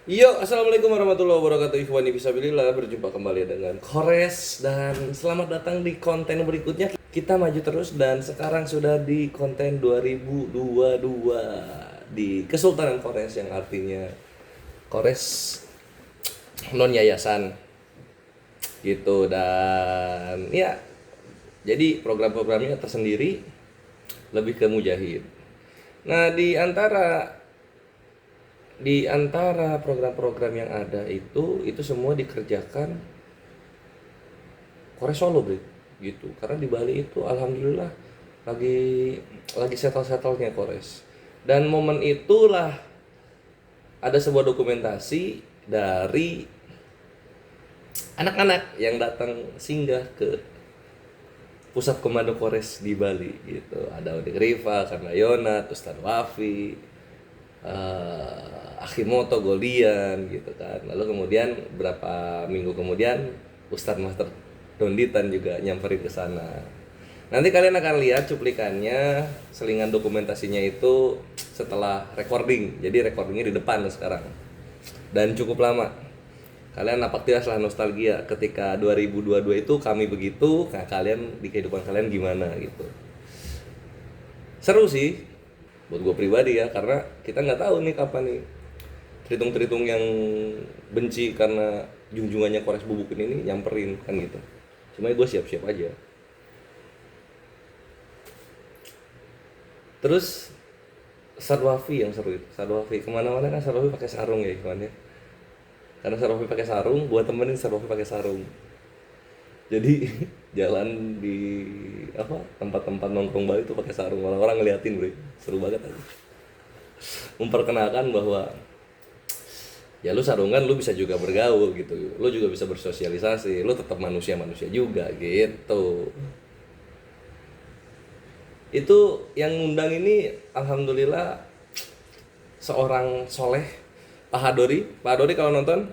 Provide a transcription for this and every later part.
Yo, assalamualaikum warahmatullahi wabarakatuh. Ikhwani fisabilillah, berjumpa kembali dengan Kores dan selamat datang di konten berikutnya. Kita maju terus dan sekarang sudah di konten 2022 di Kesultanan Kores yang artinya Kores non yayasan gitu. Dan ya, jadi program-programnya tersendiri, lebih ke mujahid. Nah, di antara program-program yang ada itu semua dikerjakan Kores Solo, Bro. Gitu. Karena di Bali itu alhamdulillah lagi settle-settlenya Kores. Dan momen itulah ada sebuah dokumentasi dari anak-anak yang datang singgah ke pusat komando Kores di Bali gitu. Ada Odik Rifa, Karna Yonat, Ustadz Wafi, Akimoto Goldian gitu kan. Lalu kemudian berapa minggu kemudian Ustadz Master Donditan juga nyamperin ke sana. Nanti kalian akan lihat cuplikannya, selingan dokumentasinya itu setelah recording. Jadi recordingnya di depan sekarang. Dan cukup lama. Kalian napak tilas lah nostalgia ketika 2022 itu kami begitu, nah kalian di kehidupan kalian gimana gitu. Seru sih buat gue pribadi ya, karena kita nggak tahu nih kapan nih teritung-teritung yang benci karena junjungannya Kores Bubukin ini nyamperin kan gitu. Cuma gue siap-siap aja. Terus Sadwafi yang seru itu. Sadwafi kemana-mana kan Sadwafi pakai sarung ya Ikhwan ya. Karena Sadwafi pakai sarung, gue temenin Sadwafi pakai sarung. Jadi jalan di tempat-tempat nongkrong Bali itu pakai sarung, orang-orang ngeliatin, Bro. Seru banget aja. Memperkenalkan bahwa ya lu sarungan, lu bisa juga bergaul gitu. Lu juga bisa bersosialisasi, lu tetap manusia-manusia juga gitu. Itu yang ngundang ini alhamdulillah seorang soleh, Pak Hadori. Pak Hadori kalau nonton,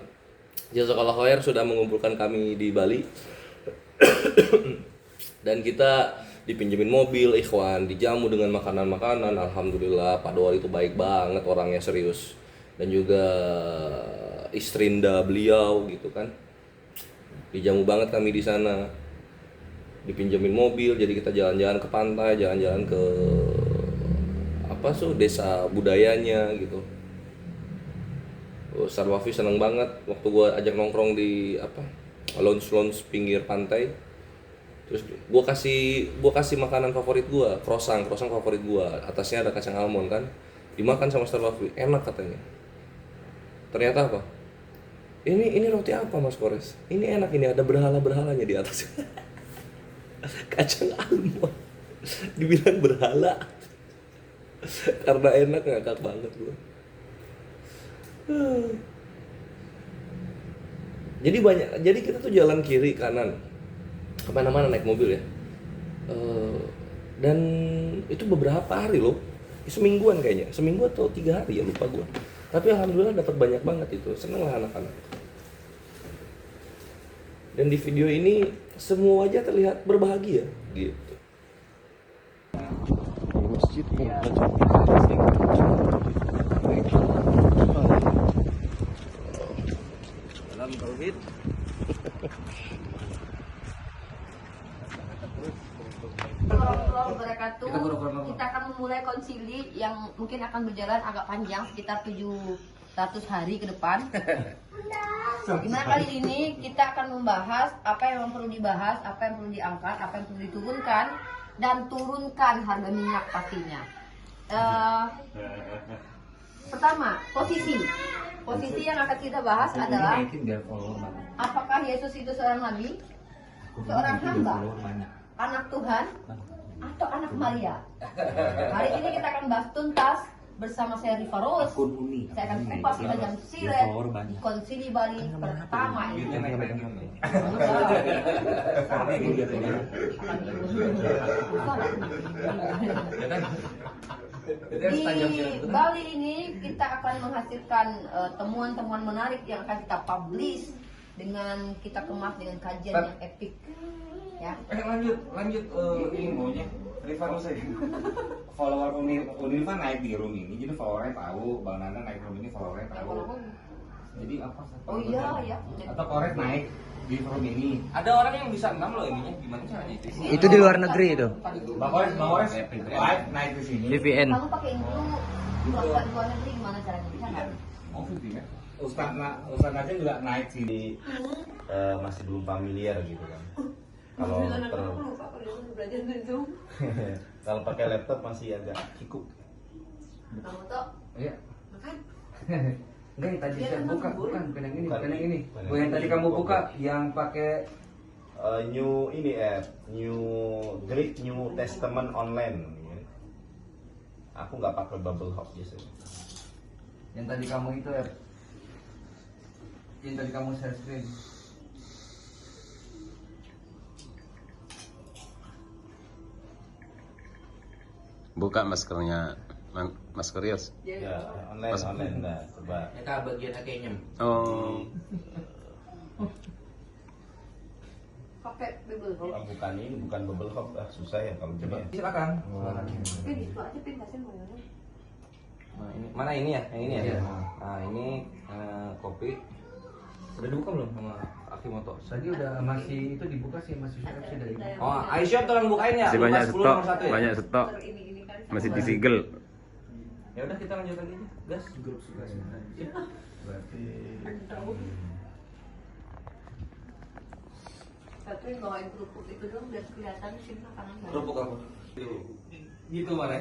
jazakallah khair sudah mengumpulkan kami di Bali. Dan kita dipinjemin mobil Ikhwan, dijamu dengan makanan-makanan. Alhamdulillah Pak Dori itu baik banget, orangnya serius. Dan juga istrinda beliau gitu kan. Dijamu banget kami di sana. Dipinjemin mobil, jadi kita jalan-jalan ke pantai, jalan-jalan ke desa budayanya gitu. Ustadz Wafi seneng banget waktu gua ajak nongkrong di lounge pinggir pantai. Terus gua kasih makanan favorit gua, croissant favorit gua. Atasnya ada kacang almond kan. Dimakan sama Ustadz Wafi, enak katanya. Ternyata apa? Ini roti apa Mas Kores? Ini enak, ini ada berhala-berhalanya di atas. Kacang almond. Dibilang berhala. Karena enak, ngakak banget gua. Jadi kita tuh jalan kiri kanan kemana-mana naik mobil ya. Dan itu beberapa hari loh, semingguan kayaknya, seminggu atau 3 hari ya, lupa gua. Tapi alhamdulillah dapat banyak banget itu, seneng lah anak-anak. Dan di video ini semua wajah terlihat berbahagia gitu. Masjid dalam tauhid. Warahmatullahi wabarakatuh. Kita akan memulai konsili yang mungkin akan berjalan agak panjang, sekitar 700 hari ke depan. Dimana kali ini kita akan membahas apa yang perlu dibahas, apa yang perlu diangkat, apa yang perlu diturunkan, dan turunkan harga minyak pastinya. Pertama, posisi yang akan kita bahas adalah apakah Yesus itu seorang nabi, seorang hamba, anak Tuhan, atau anak Maria. Hari ini kita akan bahas tuntas bersama saya Rifa Rose. Saya akan kupas tajam silet di konsili Bali pertama ini. Di Bali ini kita akan menghasilkan temuan-temuan menarik yang akan kita publish dengan kita kemas dengan kajian yang epic. Ya. Lanjut ini maunya Rifa Rose. Follower Unilva naik di room ini, jadi followernya tahu, Bang Nanda naik room ini followernya tahu. Jadi apa? Oh iya, ya. Atau korek naik di forum ini. Ada orang yang bisa 6 loh ininya. Gimana caranya itu? Itu di luar negeri itu. Bang Ores live naik ke sini. VPN. Kamu pakai ini dulu. Buat di luar negeri gimana caranya? Bisa nggak? Oh, VPN. Ustaz Najib juga naik sini. Masih belum familiar gitu kan. Kalau kalau pakai laptop masih agak kikuk. Kamu tuh Iya. makan. Enggak, yang tadi Dia saya kan buka, guru. bukan yang ini, Bukan bukan yang ini. bukan Oh, yang tadi kamu buka yang pakai New ini New Greek New Testament online. Ya. Aku nggak pakai Bubble Hub biasanya. yang tadi kamu itu ya. Yang tadi kamu share screen. Buka maskernya, masker Yos. Ya, online nah, coba. Ya bagian kayaknya. Oh, Pakai bubble wrap. Bukan ini, bukan Bubble Hub, susah ya kalau Coba gini. silakan. Tapi gitu aja pindahin mainannya. Nah, ini mana ini ya? Yang ini ya? Iya. Nah, ini kopi. Udah dibuka belum sama Akimoto? Tadi udah masih itu dibuka sih masih sih dari. Oh, Aisyah tolong bukain ya. masih Lupa banyak 10 stok, nomor 1 ya? banyak stok, Ini kan masih disegel. Ya udah kita lanjutkan ini. Gas. Grup suka sebenarnya. Berarti satu yang bawain kerupuk itu dong biar kelihatan sih makanan. Kerupuk apa? Gitu Mare.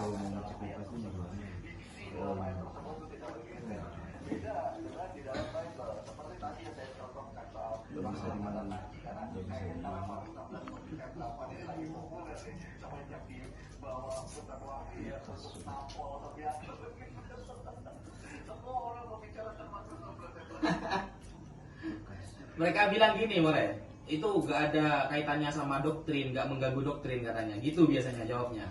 kalau mau ngecek lokasinya gimana? Nggak bisa di mana? Nggak bisa di mana? Mereka bilang gini, More, itu gak ada kaitannya sama doktrin, gak mengganggu doktrin katanya. Gitu biasanya jawabnya.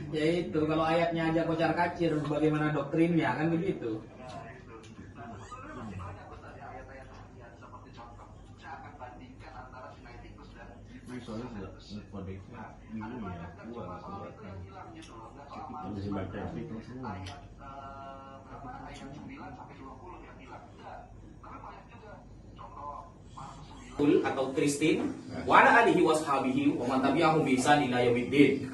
Ya itu, kalau ayatnya aja kocar kacir, bagaimana doktrinnya, kan begitu. Soalnya pada itu bingung ya, kuat masih baca itu semua. Atau Kristen, wa ala alihi washabihi wa man tabi'ahum bi ihsan ila yaumiddin.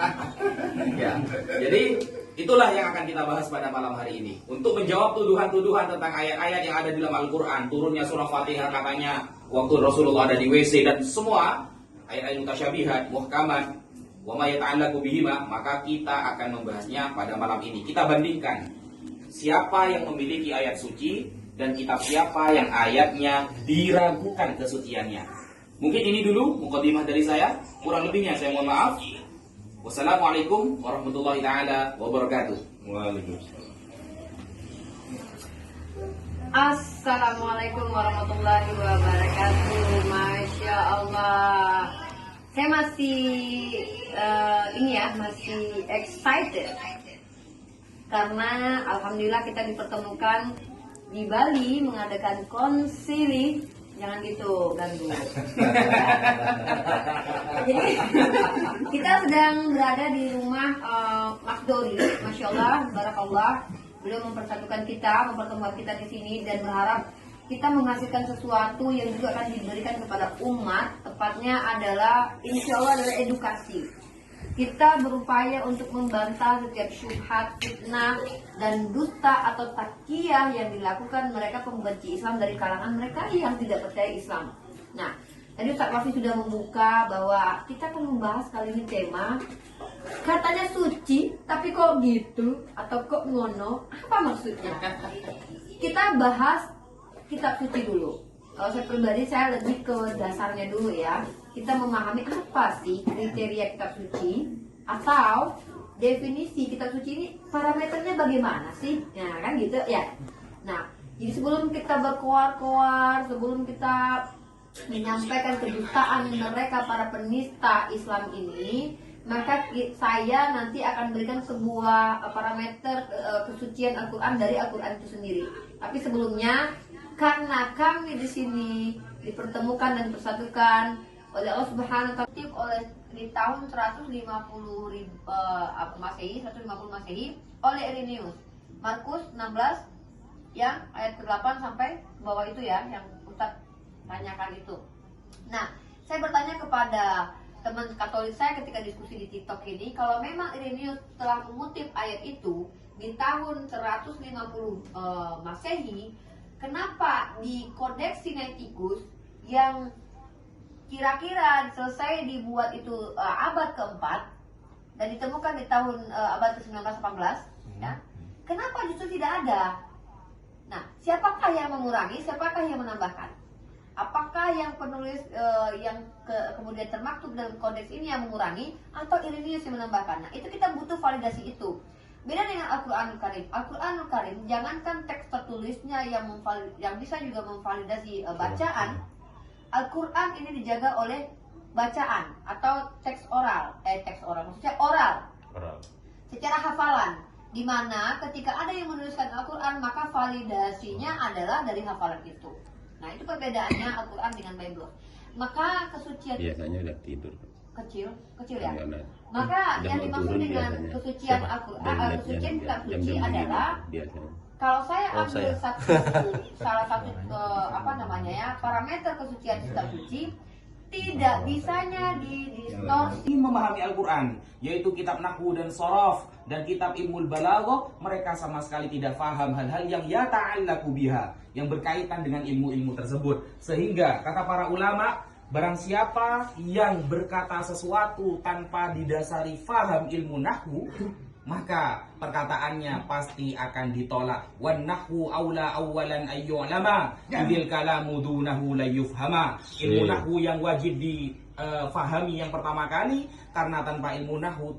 Ya. Jadi itulah yang akan kita bahas pada malam hari ini. Untuk menjawab tuduhan-tuduhan tentang ayat-ayat yang ada di dalam Al-Qur'an, turunnya surah Fatihah katanya waktu Rasulullah ada di WC dan semua ayat-ayat mutasyabihat, muhkamat, wa ma yata'allaqu bihima, maka kita akan membahasnya pada malam ini. Kita bandingkan siapa yang memiliki ayat suci dan kitab siapa yang ayatnya diragukan kesuciannya. Mungkin ini dulu mukadimah dari saya. Kurang lebihnya saya mohon maaf. Wassalamualaikum warahmatullahi taala wabarakatuh. Waalaikumsalam. Assalamualaikum warahmatullahi wabarakatuh. Masya Allah. Saya masih masih excited karena alhamdulillah kita dipertemukan di Bali mengadakan konsili. Jangan gitu ganggu. Jadi kita sedang berada di rumah Mas Dori, Masya Allah, Barakallah. Beliau mempersatukan kita, mempertemukan kita di sini dan berharap kita menghasilkan sesuatu yang juga akan diberikan kepada umat. Tepatnya adalah, insya Allah adalah edukasi. Kita berupaya untuk membantah setiap syubhat, fitnah, dan dusta atau takiyah yang dilakukan mereka pembenci Islam dari kalangan mereka yang tidak percaya Islam. Nah, tadi Ustaz Wafi sudah membuka bahwa kita akan membahas kali ini tema katanya suci, tapi kok gitu atau kok ngono? Apa maksudnya? Kita bahas kitab suci dulu. Kalau saya pribadi saya lebih ke dasarnya dulu ya. Kita memahami apa sih kriteria kitab suci atau definisi kitab suci ini parameternya bagaimana sih? Nah, kan gitu ya. Nah, jadi sebelum kita berkoar-koar, sebelum kita menyampaikan kedustaan mereka para penista Islam ini, maka saya nanti akan berikan sebuah parameter kesucian Al-Quran dari Al-Quran itu sendiri. Tapi sebelumnya, karena kami di sini dipertemukan dan dipersatukan oleh Allah Subhanahu wa Ta'ala oleh di tahun 150 Masehi, 150 Masehi oleh Irenaeus. Markus 16 yang ayat ke-8 sampai bawah itu ya, yang Ustaz tanyakan itu. Nah, saya bertanya kepada teman Katolik saya ketika diskusi di TikTok ini, kalau memang Irenaeus telah mengutip ayat itu di tahun 150 Masehi, kenapa di Kodeks Sinaiticus yang kira-kira selesai dibuat itu abad keempat dan ditemukan di tahun abad ke-19 18 ya, kenapa justru tidak ada? Nah, siapakah yang mengurangi, siapakah yang menambahkan? Apakah yang penulis kemudian termaktub dalam kodeks ini yang mengurangi atau Irenaeus yang menambahkan? Nah, itu kita butuh validasi itu. Beda dengan Al-Quranul Karim. Al-Quranul Karim, jangankan teks tertulisnya yang bisa juga memvalidasi bacaan. Al-Quran ini dijaga oleh bacaan atau teks oral, maksudnya oral. Secara hafalan, di mana ketika ada yang menuliskan Al-Quran maka validasinya adalah dari hafalan itu. Nah, itu perbedaannya Al-Quran dengan Bible. Maka kesucian Biasanya udah tidur. kecil ya. Udah yang mau dimaksud turun dengan biasanya. kesucian Coba Al-Quran, dari kesucian kitab jam suci 2 adalah biasanya. kalau saya ambil saya. salah satu parameter kesucian kitab suci, tidak bisanya distorsi. Memahami Al-Quran, yaitu kitab Nahwu dan Shorof dan kitab Ilmul Balaghah, mereka sama sekali tidak paham hal-hal yang yata'allaku biha, yang berkaitan dengan ilmu-ilmu tersebut. Sehingga kata para ulama, barang siapa yang berkata sesuatu tanpa didasari faham ilmu nahwu, maka perkataannya pasti akan ditolak. Wan nahwu aula awalan ayyulama idil kalamu dunahu la yufhama. Ilmu nahwu yang wajib difahami yang pertama kali, karena tanpa ilmu nahwu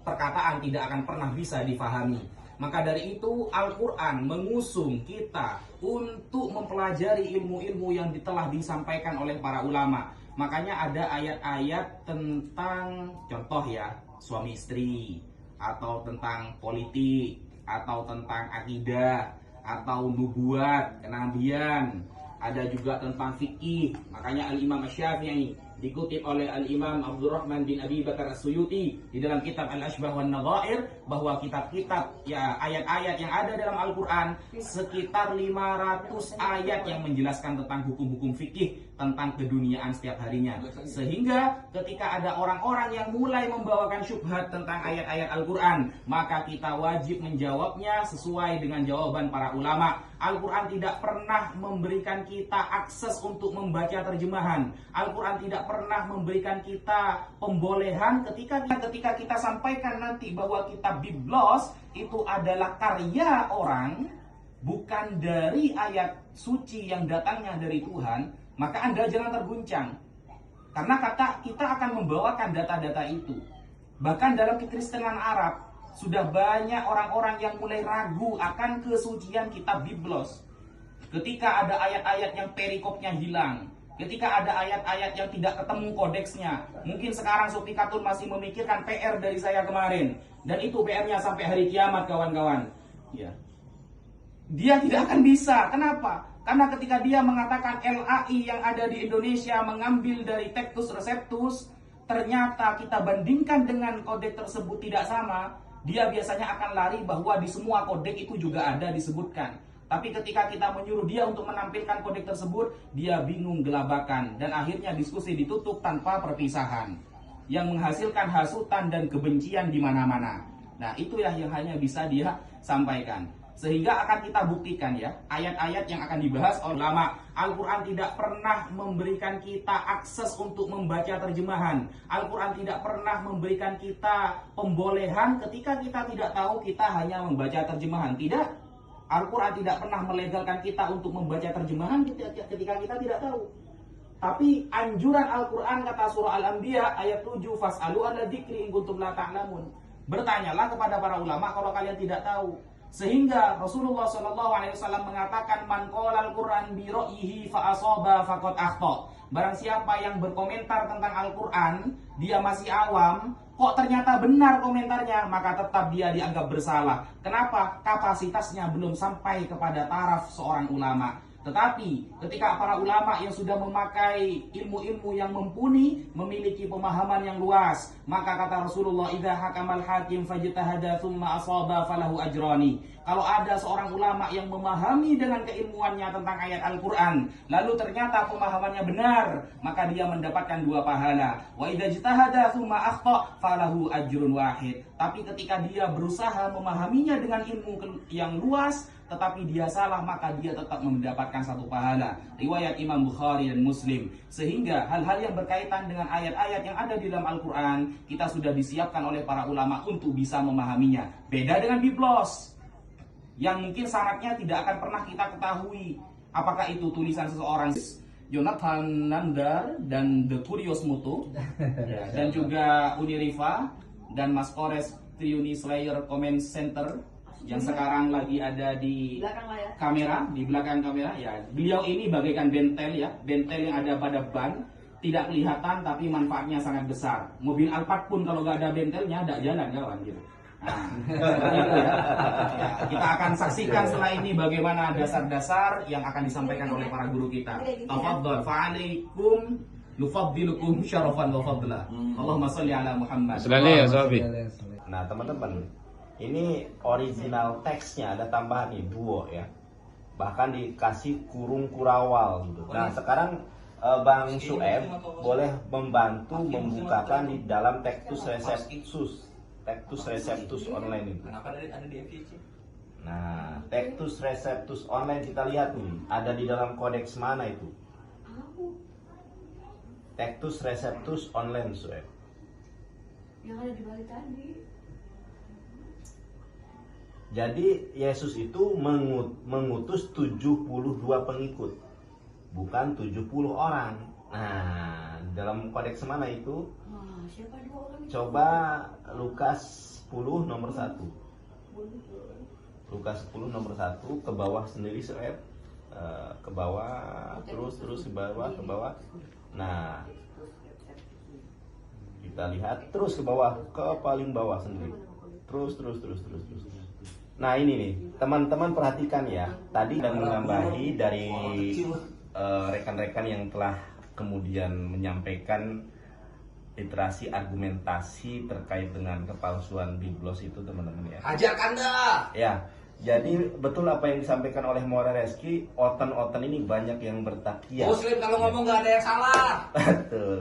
perkataan tidak akan pernah bisa difahami. Maka dari itu Al-Quran mengusung kita untuk mempelajari ilmu-ilmu yang telah disampaikan oleh para ulama. Makanya ada ayat-ayat tentang, contoh ya, suami istri, atau tentang politik, atau tentang akidah, atau nubuat, kenabian. Ada juga tentang fikih. Makanya Al-Imam Asy-Syafi'i dikutip oleh Al-Imam Abdurrahman bin Abi Bakar As-Suyuti di dalam kitab Al-Ashbah wan Nadhair, bahwa kitab-kitab ya ayat-ayat yang ada dalam Al-Quran sekitar 500 ayat yang menjelaskan tentang hukum-hukum fikih tentang keduniaan setiap harinya. Sehingga ketika ada orang-orang yang mulai membawakan syubhat tentang ayat-ayat Al-Quran, maka kita wajib menjawabnya sesuai dengan jawaban para ulama. Al-Quran tidak pernah memberikan kita akses untuk membaca terjemahan. Al-Quran tidak pernah memberikan kita pembolehan ketika kita sampaikan nanti bahwa kitab Biblos itu adalah karya orang, bukan dari ayat suci yang datangnya dari Tuhan, maka Anda jangan terguncang. Karena kita akan membawakan data-data itu. Bahkan dalam kekristenan Arab, sudah banyak orang-orang yang mulai ragu akan kesucian kitab Biblos. Ketika ada ayat-ayat yang perikopnya hilang, ketika ada ayat-ayat yang tidak ketemu kodeksnya. Mungkin sekarang Sofi Katun masih memikirkan PR dari saya kemarin, dan itu PR-nya sampai hari kiamat, kawan-kawan. Ya. Dia tidak akan bisa. Kenapa? Karena ketika dia mengatakan LAI yang ada di Indonesia mengambil dari Tectus Receptus, ternyata kita bandingkan dengan kodek tersebut tidak sama, dia biasanya akan lari bahwa di semua kodek itu juga ada disebutkan. Tapi ketika kita menyuruh dia untuk menampilkan kodek tersebut, dia bingung gelabakan, dan akhirnya diskusi ditutup tanpa perpisahan, yang menghasilkan hasutan dan kebencian di mana-mana. Nah, itulah yang hanya bisa dia sampaikan. Sehingga akan kita buktikan ya, ayat-ayat yang akan dibahas oleh ulama. Al-Quran tidak pernah memberikan kita akses untuk membaca terjemahan. Al-Quran tidak pernah memberikan kita pembolehan ketika kita tidak tahu kita hanya membaca terjemahan. Tidak. Al-Quran tidak pernah melegalkan kita untuk membaca terjemahan ketika kita tidak tahu. Tapi anjuran Al-Quran, kata surah Al-Anbiya ayat 7, fas'alu ala dzikri in kuntum la ta'lamun. Bertanyalah kepada para ulama kalau kalian tidak tahu. Sehingga Rasulullah SAW mengatakan, man qala al-Quran bi ra'yihi fa asaba faqad akhta. Barang siapa yang berkomentar tentang Al-Quran, dia masih awam, kok ternyata benar komentarnya, maka tetap dia dianggap bersalah. Kenapa? Kapasitasnya belum sampai kepada taraf seorang ulama. Tetapi ketika para ulama yang sudah memakai ilmu-ilmu yang mumpuni, memiliki pemahaman yang luas, maka kata Rasulullah, idza hakamal hakim fajtahada tsumma asaba falahu ajrani. Kalau ada seorang ulama yang memahami dengan keilmuannya tentang ayat Al-Quran, lalu ternyata pemahamannya benar, maka dia mendapatkan 2 pahala. Wa idza ijtahada tsumma akhta falahu ajrun wahid. Tapi ketika dia berusaha memahaminya dengan ilmu yang luas, tetapi dia salah, maka dia tetap mendapatkan 1 pahala. Riwayat Imam Bukhari dan Muslim. Sehingga hal-hal yang berkaitan dengan ayat-ayat yang ada di dalam Al-Quran, kita sudah disiapkan oleh para ulama untuk bisa memahaminya. Beda dengan biblos, yang mungkin syaratnya tidak akan pernah kita ketahui apakah itu tulisan seseorang. Jonathan Nandar dan The Curious Moto dan juga Uniriva dan Mas Kores Triuni Slayer Comment Center yang sekarang lagi ada di Belakang layar. kamera, di belakang kamera ya. Beliau ini bagaikan bentel ya, bentel yang ada pada ban, tidak kelihatan tapi manfaatnya sangat besar. Mobil Alphard pun kalau nggak ada bentelnya tidak jalan kawan gitu. Nah, itu ya. Ya, kita akan saksikan setelah ini bagaimana dasar-dasar yang akan disampaikan oleh para guru kita. Tafadhol, fa'alaikum nufaddilukum syarafan wa fadla. Allahumma sholli ala Muhammad. Selalu ya Sobi. Nah teman-teman, ini original teksnya ada tambahan nih, duo ya. Bahkan dikasih kurung kurawal gitu. Nah sekarang Bang Sueb boleh membantu membukakan di dalam Tectus Receptus online itu. Kenapa ada di FYC? Nah, Tectus Receptus online kita lihat nih, ada di dalam kodeks mana itu? Tectus Receptus online, Sueb. Yang ada di balik tadi. Jadi Yesus itu mengutus 72 pengikut, bukan 70 orang. Nah, dalam kodeks mana itu? Wah, siapa 2 orang itu? Coba Lukas 10 nomor 1. Lukas 10 nomor 1 ke bawah sendiri Soeb. Ke bawah, terus ke bawah. Nah, kita lihat terus ke bawah, ke paling bawah sendiri. Terus. Nah, ini nih, teman-teman perhatikan ya. Tadi dan menambahi dari rekan-rekan yang telah kemudian menyampaikan literasi argumentasi terkait dengan kepalsuan biblos itu teman-teman ya. Ajarkan dah. Ya, jadi betul apa yang disampaikan oleh More Reski, oten-oten ini banyak yang bertakiat. Muslim kalau ngomong nggak ada yang salah. Betul.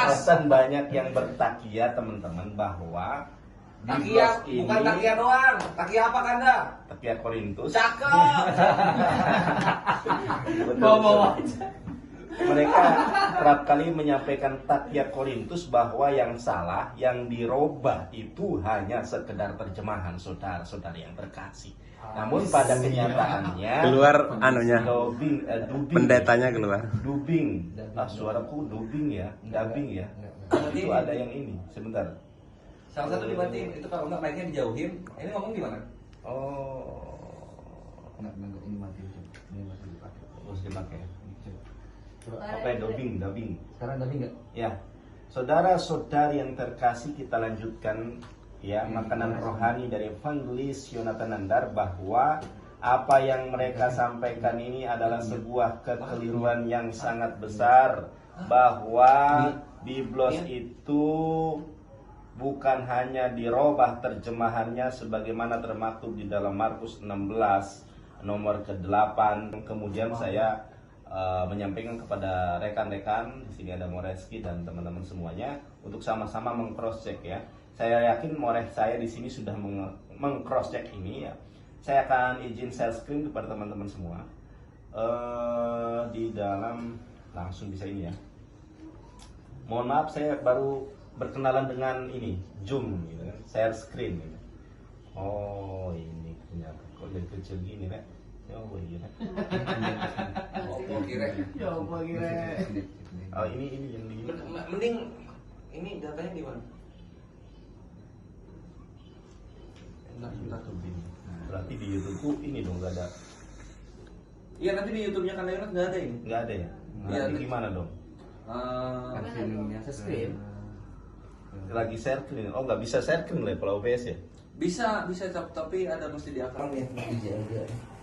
Oten banyak yang bertakiat teman-teman bahwa Takia biblos bukan takia doang. Takia apa Kanda? Takia Korintus. Cakep. Betul. Mereka kerap kali menyampaikan takia Korintus bahwa yang salah, yang dirubah itu hanya sekedar terjemahan saudara-saudari yang terkasih. Namun pada kenyataannya Keluar anunya. dubbing, Pendetanya keluar. dubbing, suaraku dubbing ya, dubbing ya. Itu ada yang ini, sebentar. Salah satu dimatiin, itu kalau nggak mic-nya dijauhin. Ini ngomong gimana? Oh, Nggak, ini mati. Ini masih dipakai. harus dipakai. Coba. Apa ya, dubbing. Sekarang tadi nggak? Ya, saudara-saudari yang terkasih, kita lanjutkan ya makanan rohani dari Evangelis Jonathan Nandar, bahwa apa yang mereka sampaikan ini adalah sebuah kekeliruan yang sangat besar, bahwa biblos itu bukan hanya dirubah terjemahannya sebagaimana termaktub di dalam Markus 16 nomor ke-8. Kemudian saya menyampaikan kepada rekan-rekan di sini, ada Moreski dan teman-teman semuanya, untuk sama-sama meng-cross check ya. Saya yakin Mores saya di sini sudah meng-cross check ini ya. Saya akan izin share screen kepada teman-teman semua. Di dalam langsung bisa ini ya. Mohon maaf, saya baru berkenalan dengan ini Zoom gitu kan, share screen gitu. Oh, ini ternyata kok jadi kecil gini Rek. Ya Allah, iya Rek. Ya apa kira? Oh, ini yang di Mending ini datanya di mana? Sebentar tuh. Berarti di YouTube tuh ini dong nggak ada, Iya, nanti di YouTube-nya kan Leonard nggak ada ini. nggak ada ya? Iya, Nanti gimana dong? Screen. Lagi share screen? Oh nggak bisa share screen lah kalau OBS ya? Bisa tapi ada mesti di akunnya.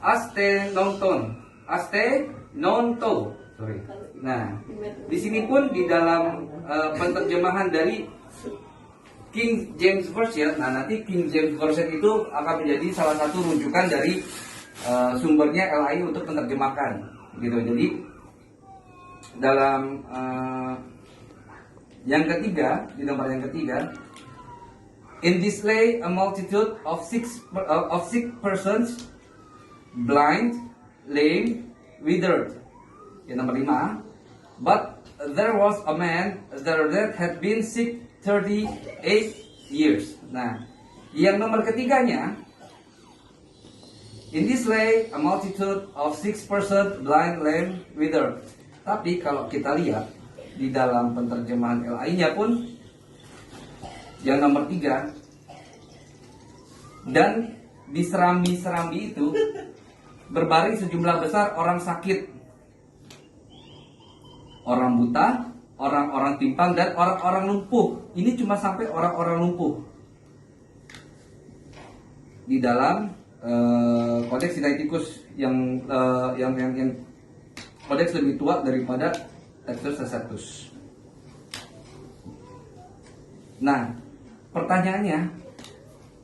Aste nonton. Sorry. Nah, di sini pun di dalam penerjemahan dari King James Version. Nah, nanti King James Version itu akan menjadi salah satu rujukan dari sumbernya LAI untuk menerjemahkan, gitu. Jadi dalam yang ketiga, di nomor yang ketiga, in this lay a multitude of six persons, blind, lame, withered. Yang nomor 5, but there was a man there that had been sick 38 years. Nah, yang nomor ketiganya, in this lay a multitude of 6 persons, blind, lame, withered. Tapi kalau kita lihat di dalam penerjemahan LAI-nya pun yang nomor 3, dan di serambi-serambi itu berbaring sejumlah besar orang sakit, orang buta, orang-orang timpang, dan orang-orang lumpuh. Ini cuma sampai orang-orang lumpuh di dalam Kodeks Sinaiticus yang kodeks lebih tua daripada Textus Receptus. Nah, pertanyaannya,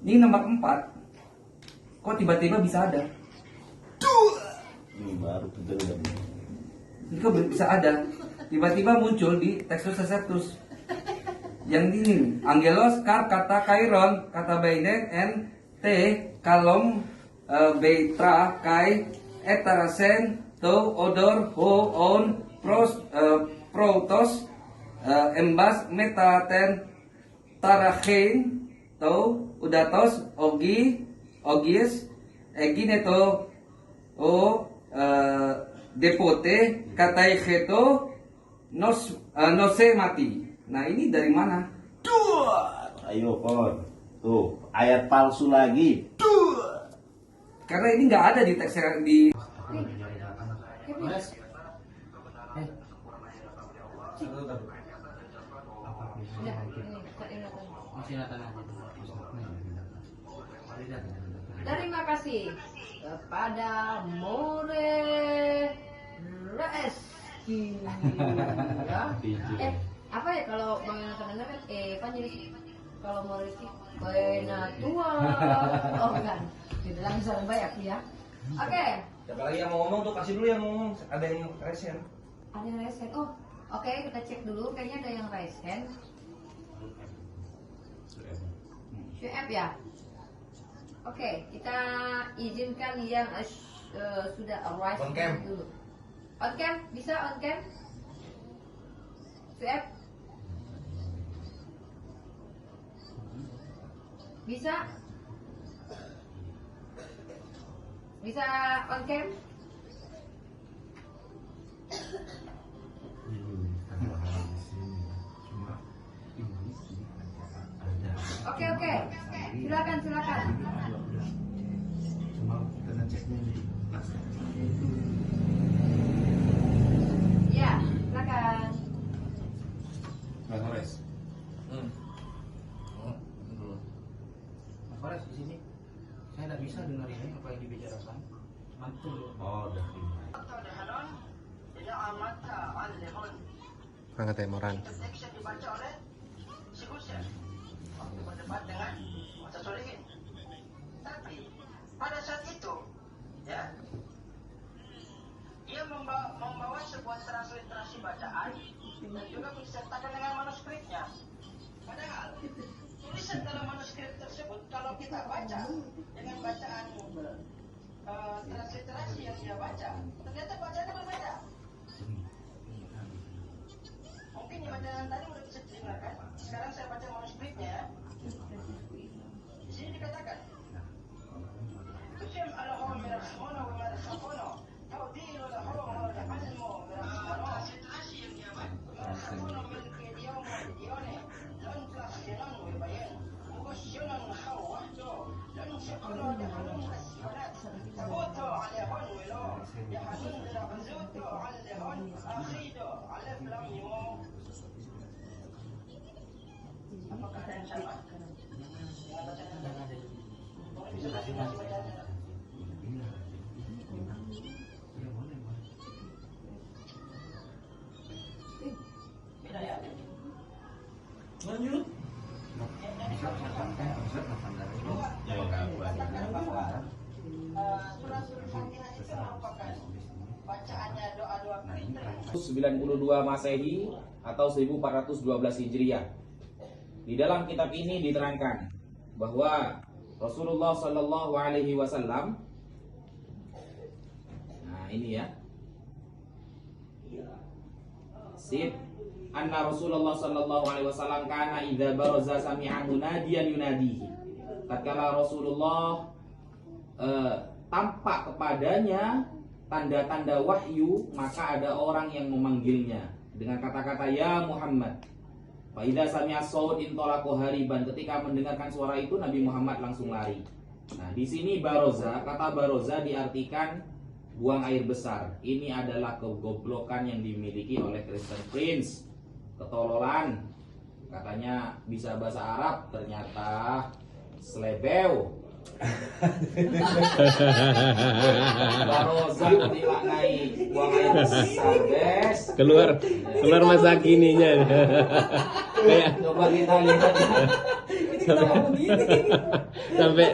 ini nomor 4, kok tiba-tiba bisa ada? Ini baru betul. Ini kok bisa ada? Tiba-tiba muncul di Textus Receptus. Yang ini, Angelos kar kata kairon kata bainet en te kalom beitra kai etarasen to odor ho on protos embas metaten tarachein to udatos ogis egineto o depote katai cheto nose mati. Nah, ini dari mana? Ayo Kon, tuh ayat palsu lagi. Karena ini nggak ada di teks di Terima kasih kepada More Reski. Ya. Apa ya kalau Bang Yonatan kan panjang. Kalau More Reski Benatua. Oh bukan. Tidak langsung banyak ya. Oke. Siapa lagi yang mau ngomong tuh, kasih dulu yang ngomong. Ada yang resen. Ada yang resen. Oh, oke, kita cek dulu. Kayaknya ada yang resen. QF ya. Oke, kita izinkan yang sudah arrive On cam. dulu. On cam, bisa on cam? QF? Bisa? Bisa on cam? Oke. Silakan. Ya, silakan. Bang Hores. Bang Hores di sini. Saya tidak bisa dengar ini apa yang dibicarakan. Mantul. Oh, udah. Angkat temoran. Tapi pada saat itu, ya, dia membawa sebuah transliterasi bacaan dan juga disertakan dengan manuskripnya. Padahal tulisan dalam manuskrip tersebut kalau kita baca dengan bacaan transliterasi yang dia baca, ternyata bacaannya berbeda. Mungkin yang bacaan tadi udah bisa didengarkan. Sekarang saya baca manuskripnya ya. Di sini dikatakan Tushem alahum mirasmono wa mirasmono Taudilu lahum wa lahazmu mirasmono Transliterasi yang dia baca Mirasmono min kiyadiyaum wa dione Lan telah sinan wa bayan Mugosyonan khawahdo Lan Siapa? Beda ya? Lanjut. Surah Fatihah itu merupakan bacaannya doa-doa perintah. 92 Masehi atau 1412 Hijriah. Di dalam kitab ini diterangkan bahwa Rasulullah Shallallahu Alaihi Wasallam, nah ini ya, sip, anna Rasulullah Shallallahu Alaihi Wasallam kana idza baraza sami'a munadiyan yunadihi. Tatkala Rasulullah tampak kepadanya tanda-tanda wahyu, maka ada orang yang memanggilnya dengan kata-kata ya Muhammad. Fa idza sami'a saut intolaqu hariban, ketika mendengarkan suara itu Nabi Muhammad langsung lari. Nah, di sini baroza, kata baroza diartikan buang air besar. Ini adalah kegoblokan yang dimiliki oleh Kristen Prince. Ketololan. Katanya bisa bahasa Arab, ternyata slebeu. Baroza dilaknai buang air besar, guys. Keluar masa kininya. Kayak Coba kita lihat sampai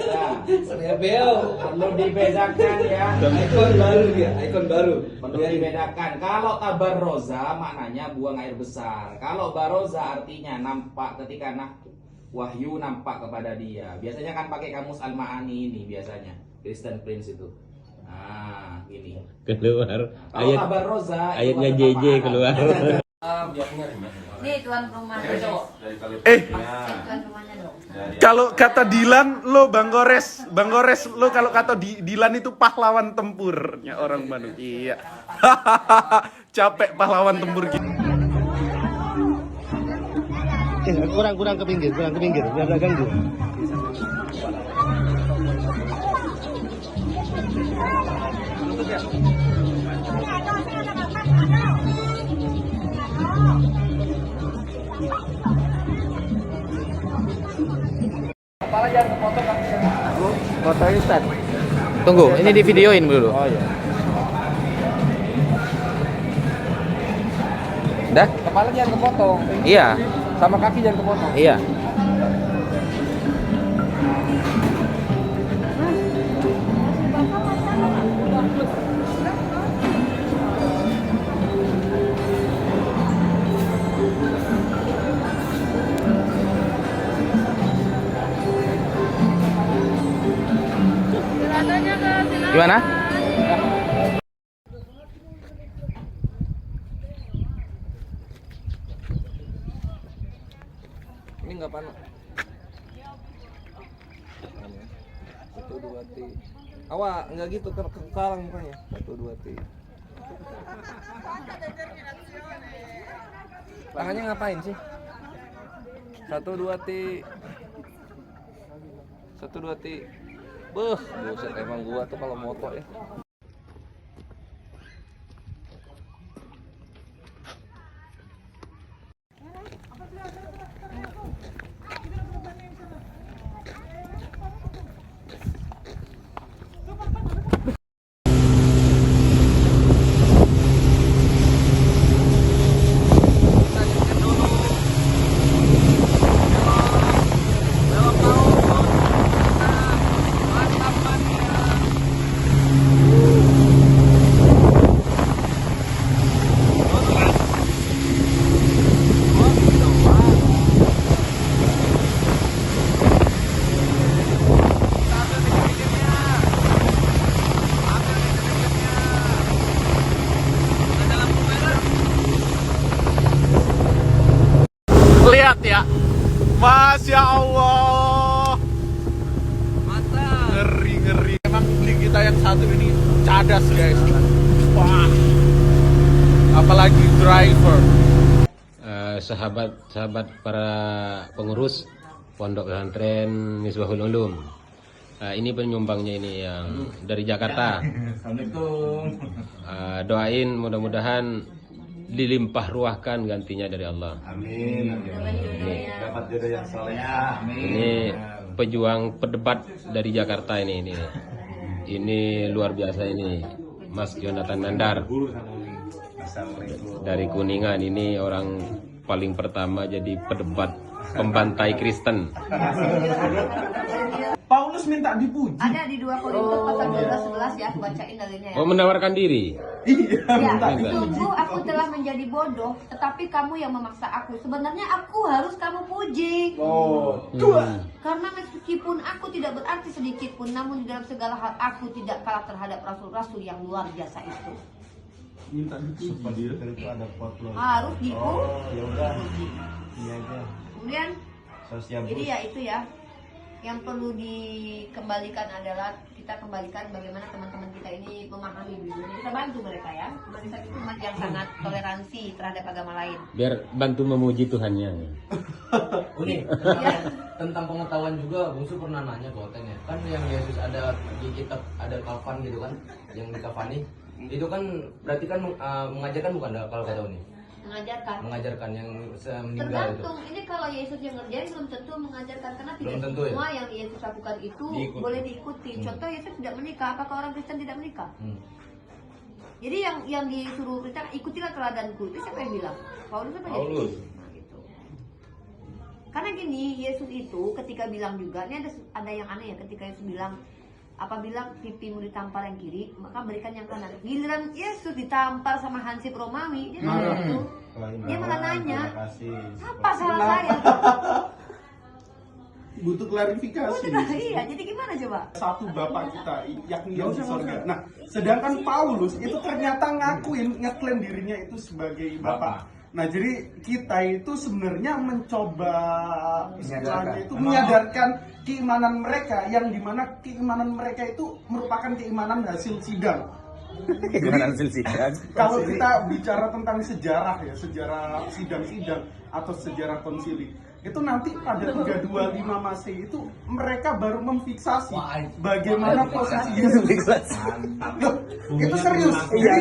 slebeu perlu dibedakan ya. Ikon baru dia, ikon baru. Perlu dibedakan. Kalau tabarroza maknanya buang air besar. Kalau baroza artinya nampak ketika wahyu nampak kepada dia. Biasanya kan pakai kamus Al-Ma'ani ini biasanya. Kristen Prince itu. Nah, ini. keluar Kalau tabarroza ayatnya JJ keluar. Nih tuan rumahnya. Tuan rumahnya dong. Kalau kata Dilan, lo Bang Gores, lo kalau kata Dilan itu pahlawan tempurnya orang Bandung. Iya. Capek pahlawan tempur gitu. Kurang ke pinggir, biar gak ganggu. Kepala jangan kepotong kan. Fotoin Ustaz. Tunggu, ini di videoin dulu. Oh iya. Dah? Kepala jangan kepotong. Iya. Sama kaki jangan kepotong. Iya. Gimana? Ini nggak panas. 1 2 T. Awak nggak gitu sekarang mukanya. 1 2 T. Tangannya ngapain sih? 1 2 T. 1 2 T. Beuh, buset emang gua tuh kalau moto ya. Lihat ya, Masya Allah. Mantap. Ngeri. Emang beli kita yang satu ini cadas guys. Wah. Apalagi driver. Sahabat para pengurus Pondok Pesantren Misbahul Ulum. Ini penyumbangnya ini yang dari Jakarta. Assalamualaikum. Doain mudah-mudahan dilimpah ruahkan gantinya dari Allah. Amin. Dapat jodoh yang soleh. Ini pejuang pedebat dari Jakarta ini. Ini luar biasa ini, Mas Jonathan Nandar Assalamualaikum. dari Kuningan. Ini orang paling pertama jadi pedebat pembantai Kristen. Paulus minta dipuji. Ada di 2 Korintus pasal 12:11 ya, aku bacain dalilnya ya. Oh, menawarkan diri. Ya, sungguh aku telah menjadi bodoh, tetapi kamu yang memaksa aku. Sebenarnya aku harus kamu puji. Karena meskipun aku tidak berarti sedikit pun, namun di dalam segala hal aku tidak kalah terhadap rasul-rasul yang luar biasa itu. Minta dipuji. Itu ada potluck. Harus dipuji. Oh, ya udah. Iya aja. Kemudian, Sosial jadi ya itu ya, yang perlu dikembalikan adalah kita kembalikan bagaimana teman-teman kita ini memahami Biblia. Kita bantu mereka ya. Umat Islam itu umat yang sangat toleransi terhadap agama lain. Biar bantu memuji Tuhannya. Uni, tentang pengetahuan juga Bungsu pernah nanya ke Oteng ya. Kan yang Yesus ada di kitab, ada kafan gitu kan, yang dikafani. Itu kan berarti kan mengajarkan bukan kalau kata Uni? Mengajarkan yang meninggal itu. Tergantung, ini kalau Yesus yang ngerjain belum tentu mengajarkan, karena Belum tidak tentu, semua yang Yesus lakukan itu boleh diikuti. Contoh, Yesus tidak menikah, apakah orang Kristen tidak menikah? Jadi yang disuruh kita ikutilah teladanku, itu siapa yang bilang? Paulus apa Yesus? Nah, gitu. Karena gini, Yesus itu ketika bilang juga, ini ada yang aneh ya, ketika Yesus bilang, apabila pipimu ditampar yang kiri, maka berikan yang kanan. Giliran Yesus ditampar sama Hansip Romawi, dia gitu. Dia malah nanya, apa salah saya? Butuh klarifikasi. Iya, jadi gimana coba? Satu Bapak kita, yakni yang di sorga. Nah, sedangkan Paulus itu ternyata ngeklaim dirinya itu sebagai Bapak. Nah, jadi kita itu sebenarnya mencoba istilahnya itu menyadarkan keimanan mereka, yang dimana keimanan mereka itu merupakan keimanan hasil sidang. Kalau kita bicara tentang sejarah ya, sejarah sidang-sidang atau sejarah konsili, itu nanti pada 325 Masehi itu mereka baru memfiksasi bagaimana posisi Yesus. Itu serius.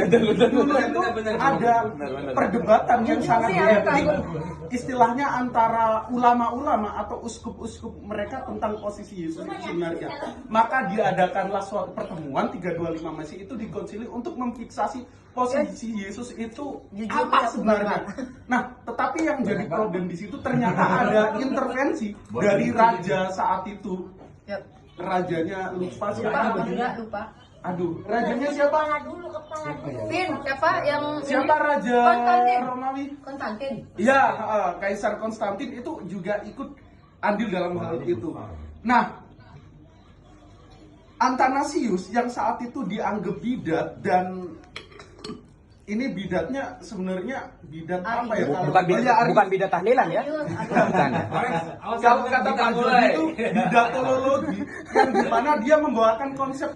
Dulu itu ada perdebatan yang sangat hebat, istilahnya antara ulama-ulama atau uskup-uskup mereka tentang posisi Yesus itu sebenarnya. Maka diadakanlah suatu pertemuan 325 Masehi itu di konsili untuk memfiksasi posisi Yesus itu apa sebenarnya. Nah, tetapi yang jadi problem di situ ternyata ada intervensi dari raja saat itu. Rajanya lupa siapa? Lupa. Aduh, rajanya siapa? Siapa yang Siapa raja Konstantin. Romawi? Konstantin. Iya, Kaisar Konstantin itu juga ikut andil dalam hal itu. Nah, Athanasius yang saat itu dianggap bidat, dan ini bidatnya sebenarnya bidat apa ya? Bukan bidat tahlilan ya? Bukan. Kalau kata Pak Jody itu bidatologi, yang dimana dia membawakan konsep.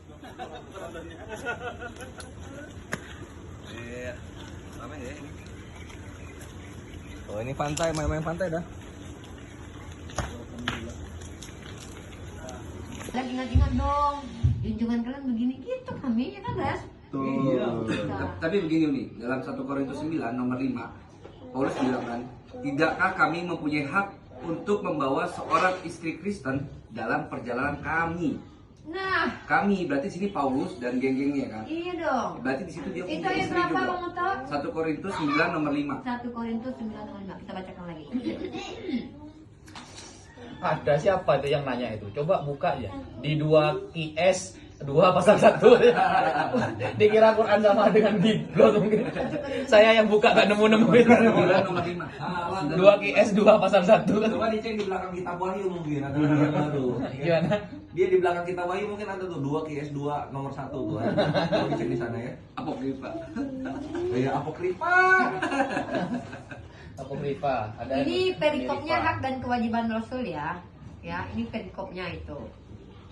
Iya, sama ya ini. Oh, ini pantai, main-main pantai dah. Ingat-ingat dong, junjungan kalian begini gitu kami, ya kan, Res? Iya. Tapi begini nih, dalam 1 Korintus 9 nomor 5, Paulus bilang kan, tidakkah kami mempunyai hak untuk membawa seorang istri Kristen dalam perjalanan kami? Nah, Kami berarti sini Paulus dan geng-gengnya kan? iya dong. Berarti di situ dia Itu punya ayat istri berapa juga. kamu tahu? 1 Korintus 9 nomor 5. 1 Korintus 9:5, kita bacakan lagi. Ada siapa itu yang nanya itu? Coba buka ya. Di 2 QS 2 pasal 1. Dikira Quran sama dengan Biblot mungkin. Saya yang buka gak nemu-nemu itu. 9 nomor 5. 2 QS 2 pasal 1. Coba dicek di belakang kitab Wahyu mungkin ada yang baru. Gimana? Dia di belakang kitab Wahyu mungkin ada tuh 2 QS 2 nomor 1 tuh. Coba dicek di sana ya. Apokrifa. Ya apokrifa. Apokrifa. Ada Ini perikopnya hak dan kewajiban Rasul ya. Ya, ini perikopnya itu.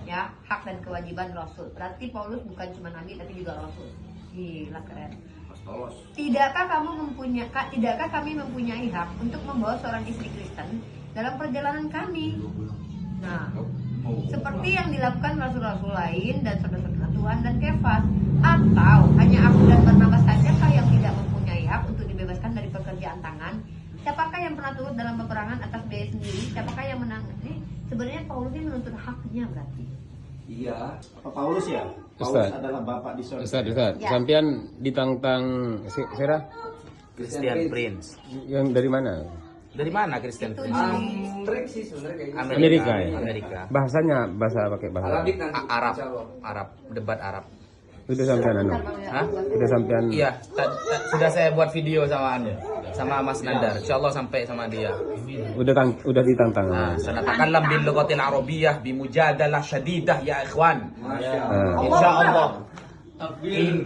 Ya, hak dan kewajiban Rasul. Berarti Paulus bukan cuma nabi tapi juga Rasul. Gila keren. Tidakkah kami mempunyai hak untuk membawa seorang istri Kristen dalam perjalanan kami? Nah, seperti yang dilakukan rasul-rasul lain dan saudara-saudara Tuhan dan Kefas, atau hanya aku dan Barnabas saja yang tidak mempunyai hak untuk dibebaskan siapakah yang pernah turut dalam peperangan atas biaya sendiri? Siapakah yang menang? Jadi sebenarnya Paulus ini menuntut haknya berarti. Iya. Apa Paulus ya? Paulus Ustaz. adalah bapak di sorga. Ustaz, Ya. sampean ditantang Sera Christian Prince. yang dari mana? Dari mana Christian Itu Prince? Amrek sih sebenarnya kayaknya. Amerika ya? Amerika. Bahasanya pakai bahasa Arabik nanti. Arab, insya Allah. Arab, debat Arab. Udah sampean anu. Hah? Udah sampean Iya, sudah saya buat video sama anu, sama Mas Nandar. Insyaallah sampai sama dia. udah ditantang. Nah, sanatakallam bil lughatil arabiyyah bi mujadalah syadidah ya ikhwan. Insyaallah.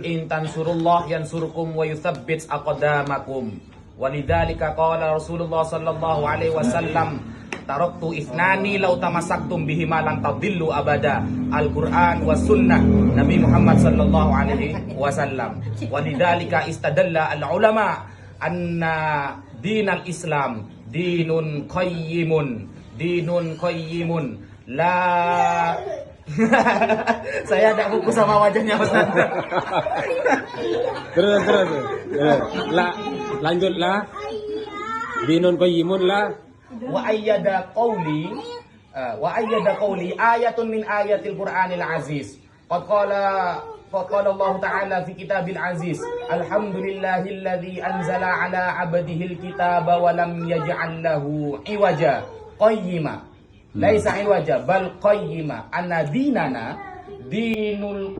In tansurullah yansurkum wa yuthabbit aqdamakum. Walidzalika qala Rasulullah sallallahu alaihi wasallam taraktu ithnani law tamassaktum bihima lan tadillu abada, Al-Qur'an was sunnah Nabi Muhammad sallallahu alaihi wasallam. Walidzalika istadalla al-ulama anna dinal Islam dinun qayyimun la saya ada buku sama wajahnya Mas Nanda. terus. Lanjutlah. Dinun qayyimun la wa ayyada qawli ayatun min ayatil Qur'anil aziz. Qad qala Allah Ta'ala fi kitabil aziz, alhamdulillahilladzi anzala ala 'abdihi alkitaba wa lam yaj'al lahu iwaja qayyima. Laisa iwaja bal qayyima. Anna dinana dinul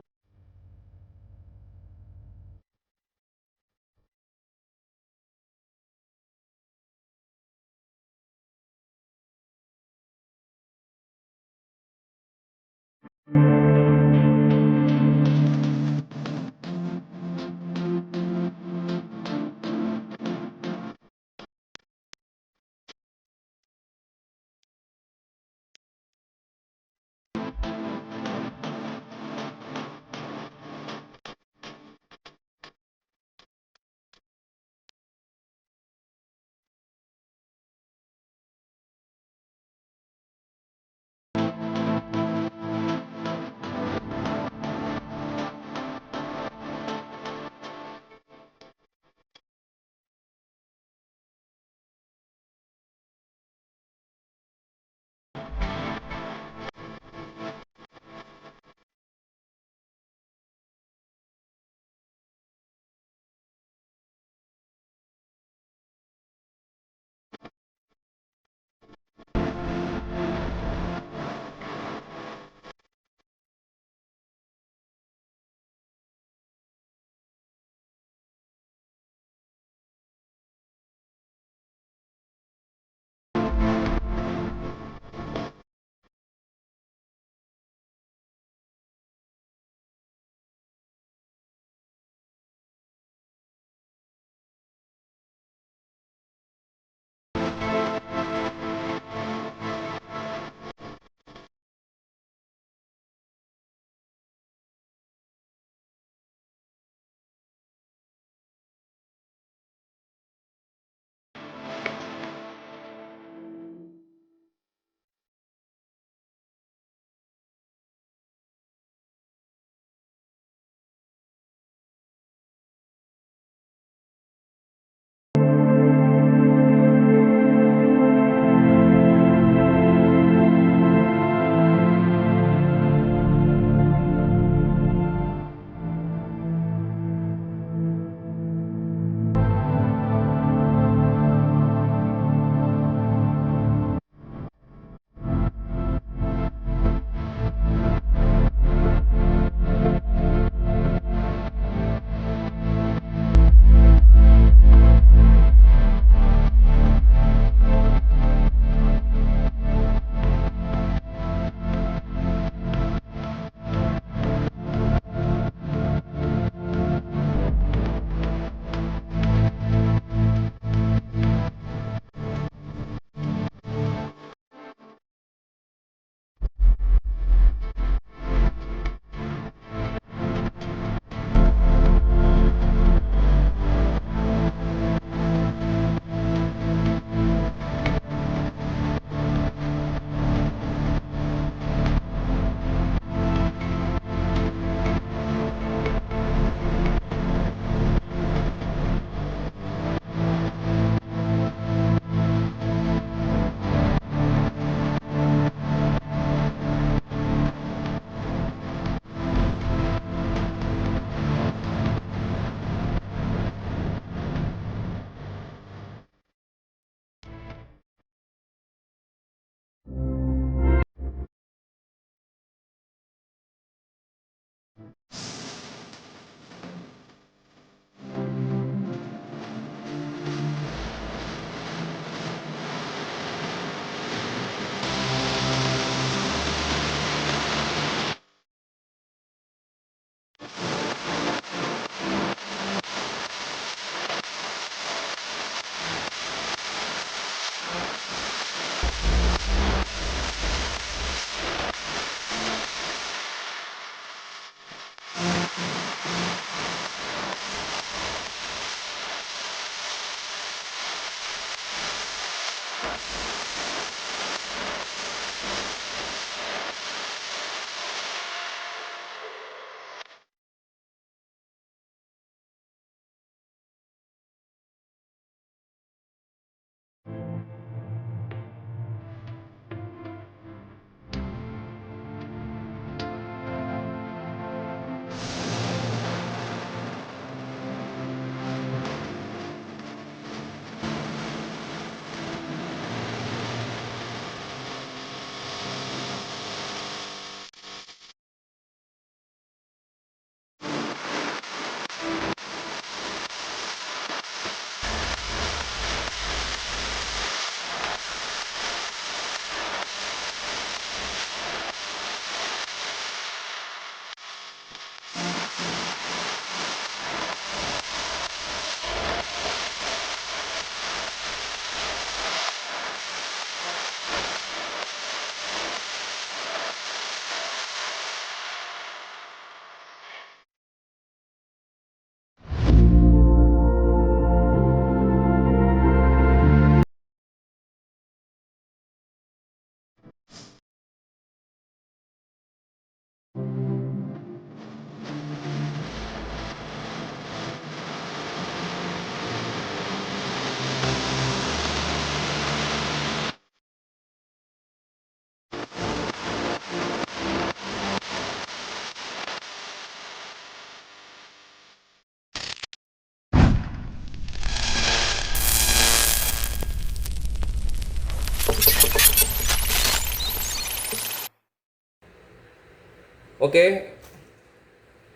Oke,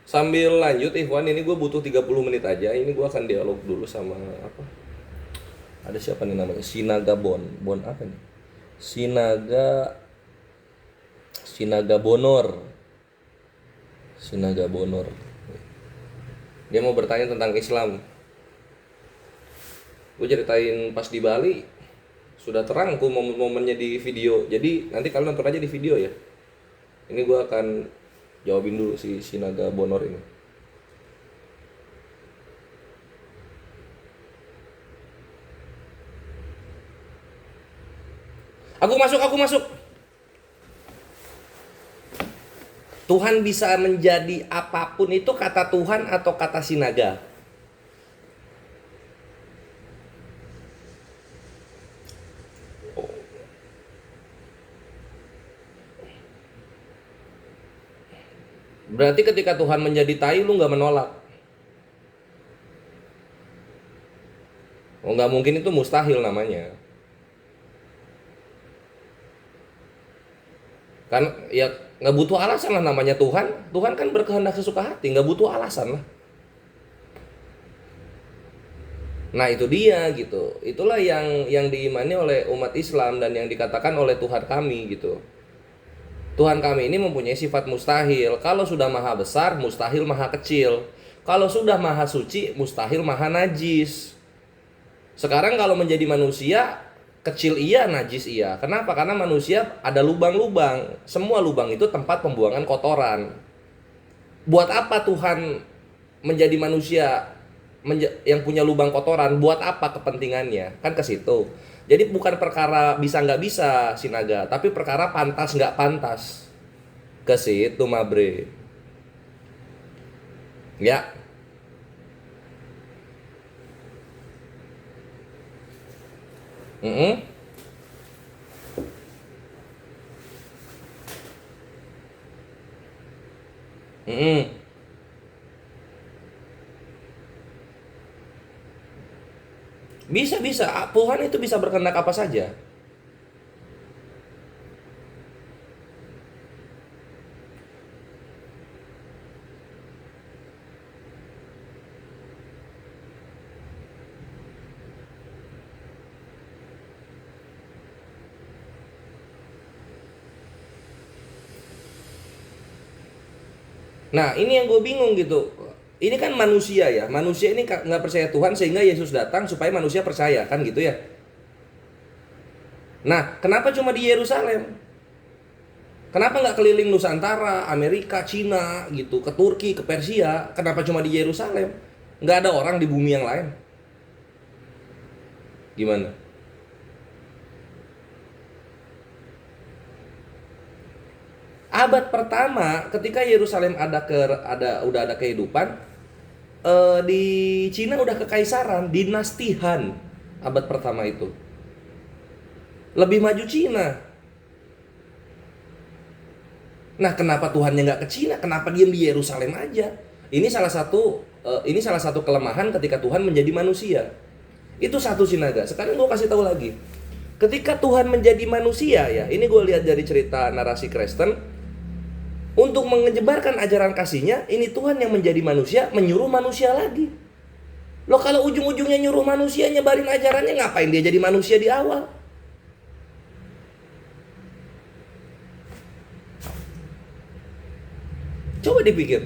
sambil lanjut Ikhwan, ini gue butuh 30 menit aja. Ini gue akan dialog dulu sama apa? Ada siapa nih namanya? Sinaga Bon apa nih? Sinaga Bonor. Dia mau bertanya tentang Islam. Gue ceritain pas di Bali sudah terangkum momen-momennya di video. Jadi nanti kalian nonton aja di video ya. Ini gue akan jawabin dulu si Sinaga Bonor ini. Aku masuk. Tuhan bisa menjadi apapun itu kata Tuhan atau kata Sinaga? Berarti ketika Tuhan menjadi tai, lu nggak menolak. Oh, nggak mungkin, itu mustahil namanya. Kan ya nggak butuh alasan lah, namanya Tuhan. Tuhan kan berkehendak sesuka hati, nggak butuh alasan lah. Nah itu dia gitu. Itulah yang diimani oleh umat Islam dan yang dikatakan oleh Tuhan kami gitu. Tuhan kami ini mempunyai sifat mustahil. Kalau sudah maha besar, mustahil maha kecil. Kalau sudah maha suci, mustahil maha najis. Sekarang kalau menjadi manusia, kecil iya, najis iya. Kenapa? Karena manusia ada lubang-lubang. Semua lubang itu tempat pembuangan kotoran. Buat apa Tuhan menjadi manusia yang punya lubang kotoran? Buat apa kepentingannya? Kan ke situ. Jadi bukan perkara bisa nggak bisa Sinaga, tapi perkara pantas nggak pantas. Ke situ Mabre. Ya. Bisa. Tuhan itu bisa berkehendak apa saja. Nah ini yang gue bingung gitu. Ini kan manusia ya, manusia ini nggak percaya Tuhan sehingga Yesus datang supaya manusia percaya, kan gitu ya. Nah kenapa cuma di Yerusalem? Kenapa nggak keliling Nusantara, Amerika, Cina gitu, ke Turki, ke Persia? Kenapa cuma di Yerusalem? Nggak ada orang di bumi yang lain? Gimana? Abad pertama ketika Yerusalem udah ada kehidupan, di Cina udah kekaisaran, dinasti Han. Abad pertama itu lebih maju Cina. Nah kenapa Tuhannya nggak ke Cina? Kenapa diam di Yerusalem aja? Ini salah satu kelemahan ketika Tuhan menjadi manusia. Itu satu Sinaga. Sekarang gue kasih tahu lagi. Ketika Tuhan menjadi manusia ya, ini gue lihat dari cerita narasi Kristen. Untuk menyebarkan ajaran kasihnya, ini Tuhan yang menjadi manusia, menyuruh manusia lagi. Loh kalau ujung-ujungnya nyuruh manusia nyebarin ajarannya, ngapain dia jadi manusia di awal? Coba dipikir.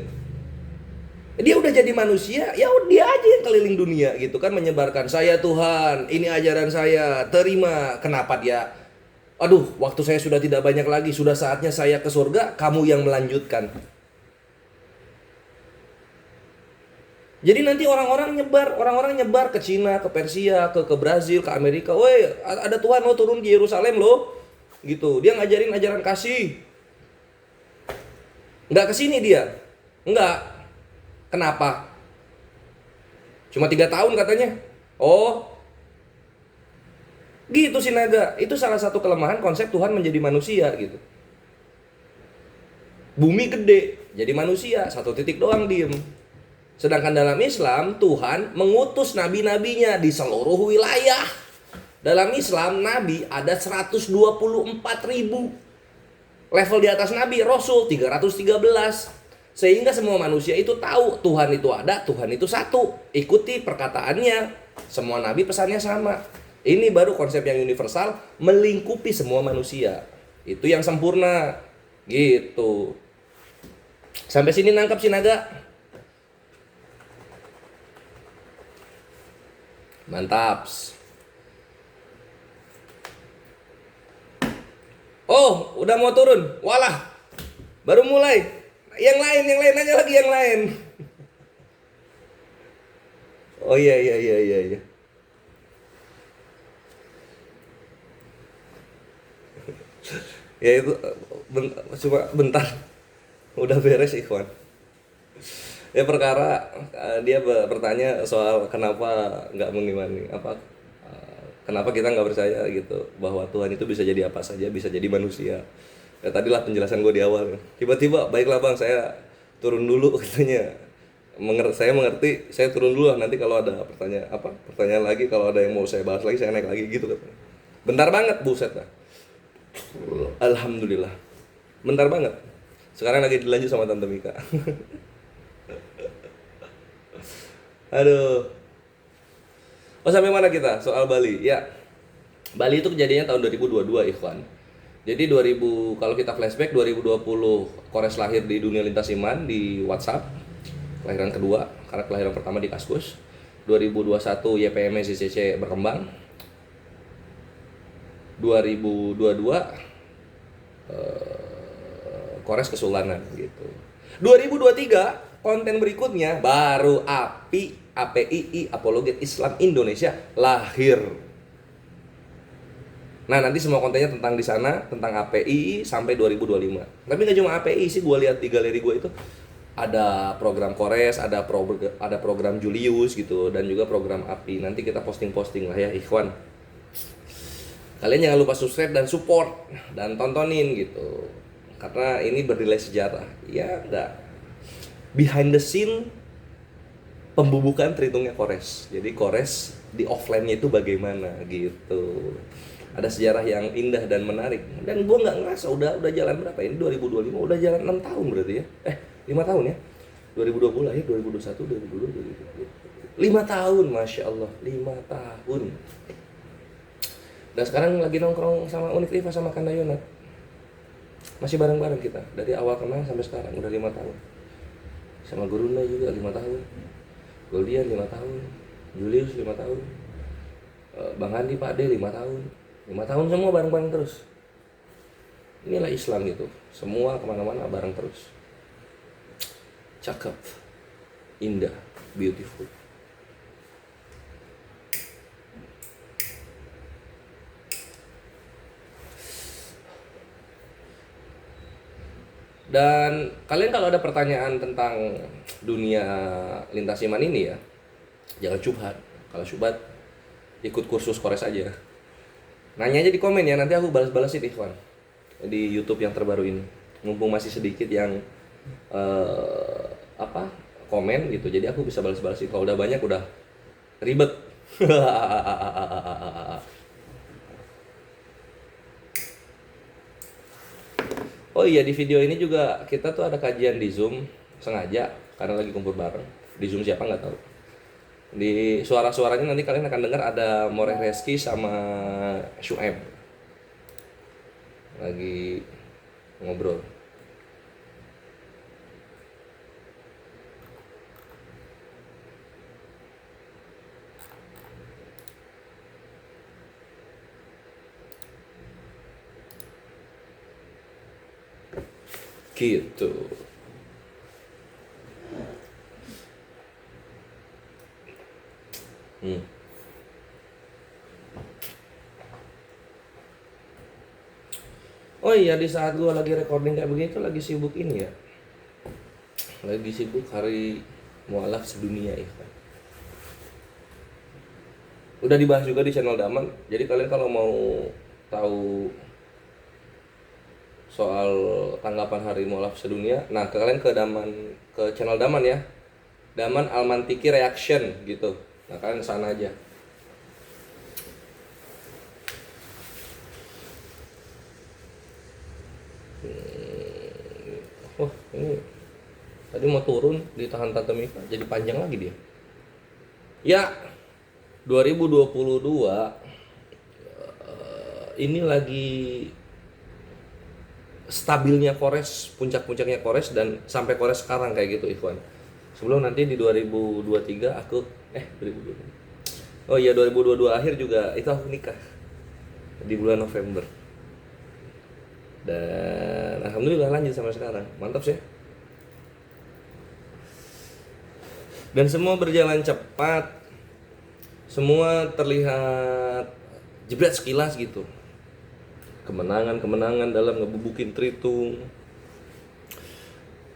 Dia udah jadi manusia, ya dia aja yang keliling dunia gitu kan, menyebarkan, saya Tuhan, ini ajaran saya, terima. Kenapa dia, aduh waktu saya sudah tidak banyak lagi, sudah saatnya saya ke surga, kamu yang melanjutkan. Jadi nanti orang-orang nyebar ke Cina, ke Persia, ke Brazil, ke Amerika. Woi, ada Tuhan lo turun di Yerusalem lo. Gitu. Dia ngajarin ajaran kasih. Enggak ke sini dia. Enggak. Kenapa? Cuma 3 tahun katanya. Oh. Gitu Sinaga. Itu salah satu kelemahan konsep Tuhan menjadi manusia gitu. Bumi gede, jadi manusia, 1 titik doang diem. Sedangkan dalam Islam, Tuhan mengutus nabi-nabinya di seluruh wilayah. Dalam Islam, nabi ada 124.000. Level di atas Nabi, Rasul 313. Sehingga semua manusia itu tahu Tuhan itu ada, Tuhan itu satu. Ikuti perkataannya. Semua Nabi pesannya sama. Ini baru konsep yang universal, melingkupi semua manusia. Itu yang sempurna. Gitu. Sampai sini nangkap Sinaga? Mantap. Oh, udah mau turun. Walah. Baru mulai. Yang lain aja lagi yang lain. Oh iya. Ya itu cuma bentar. Udah beres ikhwan. Ya perkara dia bertanya soal kenapa nggak mengimani kenapa kita nggak percaya gitu bahwa Tuhan itu bisa jadi apa saja, bisa jadi manusia. Ya tadilah penjelasan gue di awal. Tiba-tiba baiklah bang, saya turun dulu katanya. Saya mengerti, saya turun dulu lah, nanti kalau ada pertanyaan lagi, kalau ada yang mau saya bahas lagi saya naik lagi gitu katanya. Bentar banget, buset lah. Alhamdulillah. Bentar banget. Sekarang lagi dilanjut sama Tante Mika. Aduh. Oh sampai mana kita? Soal Bali. Ya. Bali itu kejadiannya tahun 2022 ikhwan. Jadi kalau kita flashback 2020 Kores lahir di Dunia Lintas Iman di WhatsApp. Kelahiran kedua, karena kelahiran pertama di Kaskus. 2021 YPM CCC berkembang. 2022 Kores Kesulanan gitu. 2023 konten berikutnya baru APII Apologet Islam Indonesia lahir. Nah nanti semua kontennya tentang di sana, tentang API sampai 2025. Tapi nggak cuma API sih, gue lihat di galeri gue itu ada program Kores, ada program Julius gitu, dan juga program API. Nanti kita posting lah ya ikhwan. Kalian jangan lupa subscribe dan support dan tontonin gitu, karena ini bernilai sejarah. Ya enggak. Behind the scene pembubukan terhitungnya Kores. Jadi Kores di offline-nya itu bagaimana gitu. Ada sejarah yang indah dan menarik. Dan gue nggak ngerasa udah jalan berapa ini 2025 udah jalan 6 tahun berarti ya. 5 tahun ya. 2020 lahir 2021 2022 5 tahun, Masya Allah, 5 tahun. Dan sekarang lagi nongkrong sama Unik Riva sama Kandayona. Masih bareng-bareng kita dari awal kenal sampai sekarang udah 5 tahun. Sama Guruna juga 5 tahun. Goldian 5 tahun. Julius 5 tahun. Bang Andi, Pak D 5 tahun. 5 tahun semua bareng-bareng terus. Inilah Islam gitu. Semua kemana-mana bareng terus. Cakep, indah, beautiful. Dan kalian kalau ada pertanyaan tentang dunia lintas iman ini ya, jangan syubhat. Kalau syubhat, ikut kursus Kores aja. Nanya aja di komen ya, nanti aku balas-balasin ikhwan di YouTube yang terbaru ini. Mumpung masih sedikit yang komen gitu, jadi aku bisa balas-balasin. Kalau udah banyak udah ribet. Oh iya, di video ini juga kita tuh ada kajian di Zoom sengaja karena lagi kumpul bareng. Di Zoom siapa nggak tahu. Di suara-suaranya nanti kalian akan dengar ada Moreh Reski sama Syueb lagi ngobrol. Gitu. Oh iya, di saat gua lagi recording kayak begitu lagi sibuk ini ya. Lagi sibuk hari mualaf sedunia ya. Udah dibahas juga di channel Daman. Jadi kalian kalau mau tahu soal tanggapan hari mualaf sedunia, nah kalian ke channel Daman ya. Daman Almantiki Reaction gitu. Nah kalian kesana aja. Ini tadi mau turun ditahan Tante Mika, jadi panjang lagi dia. Ya, 2022 ini lagi stabilnya Kores, puncak-puncaknya Kores, dan sampai Kores sekarang kayak gitu Ikhwan. Sebelum nanti di 2023 aku 2022. Oh iya, 2022 akhir juga itu aku nikah di bulan November. Dan alhamdulillah lanjut sampai sekarang. Mantap sih. Dan semua berjalan cepat. Semua terlihat jebret sekilas gitu. Kemenangan dalam ngebubukin Tritung.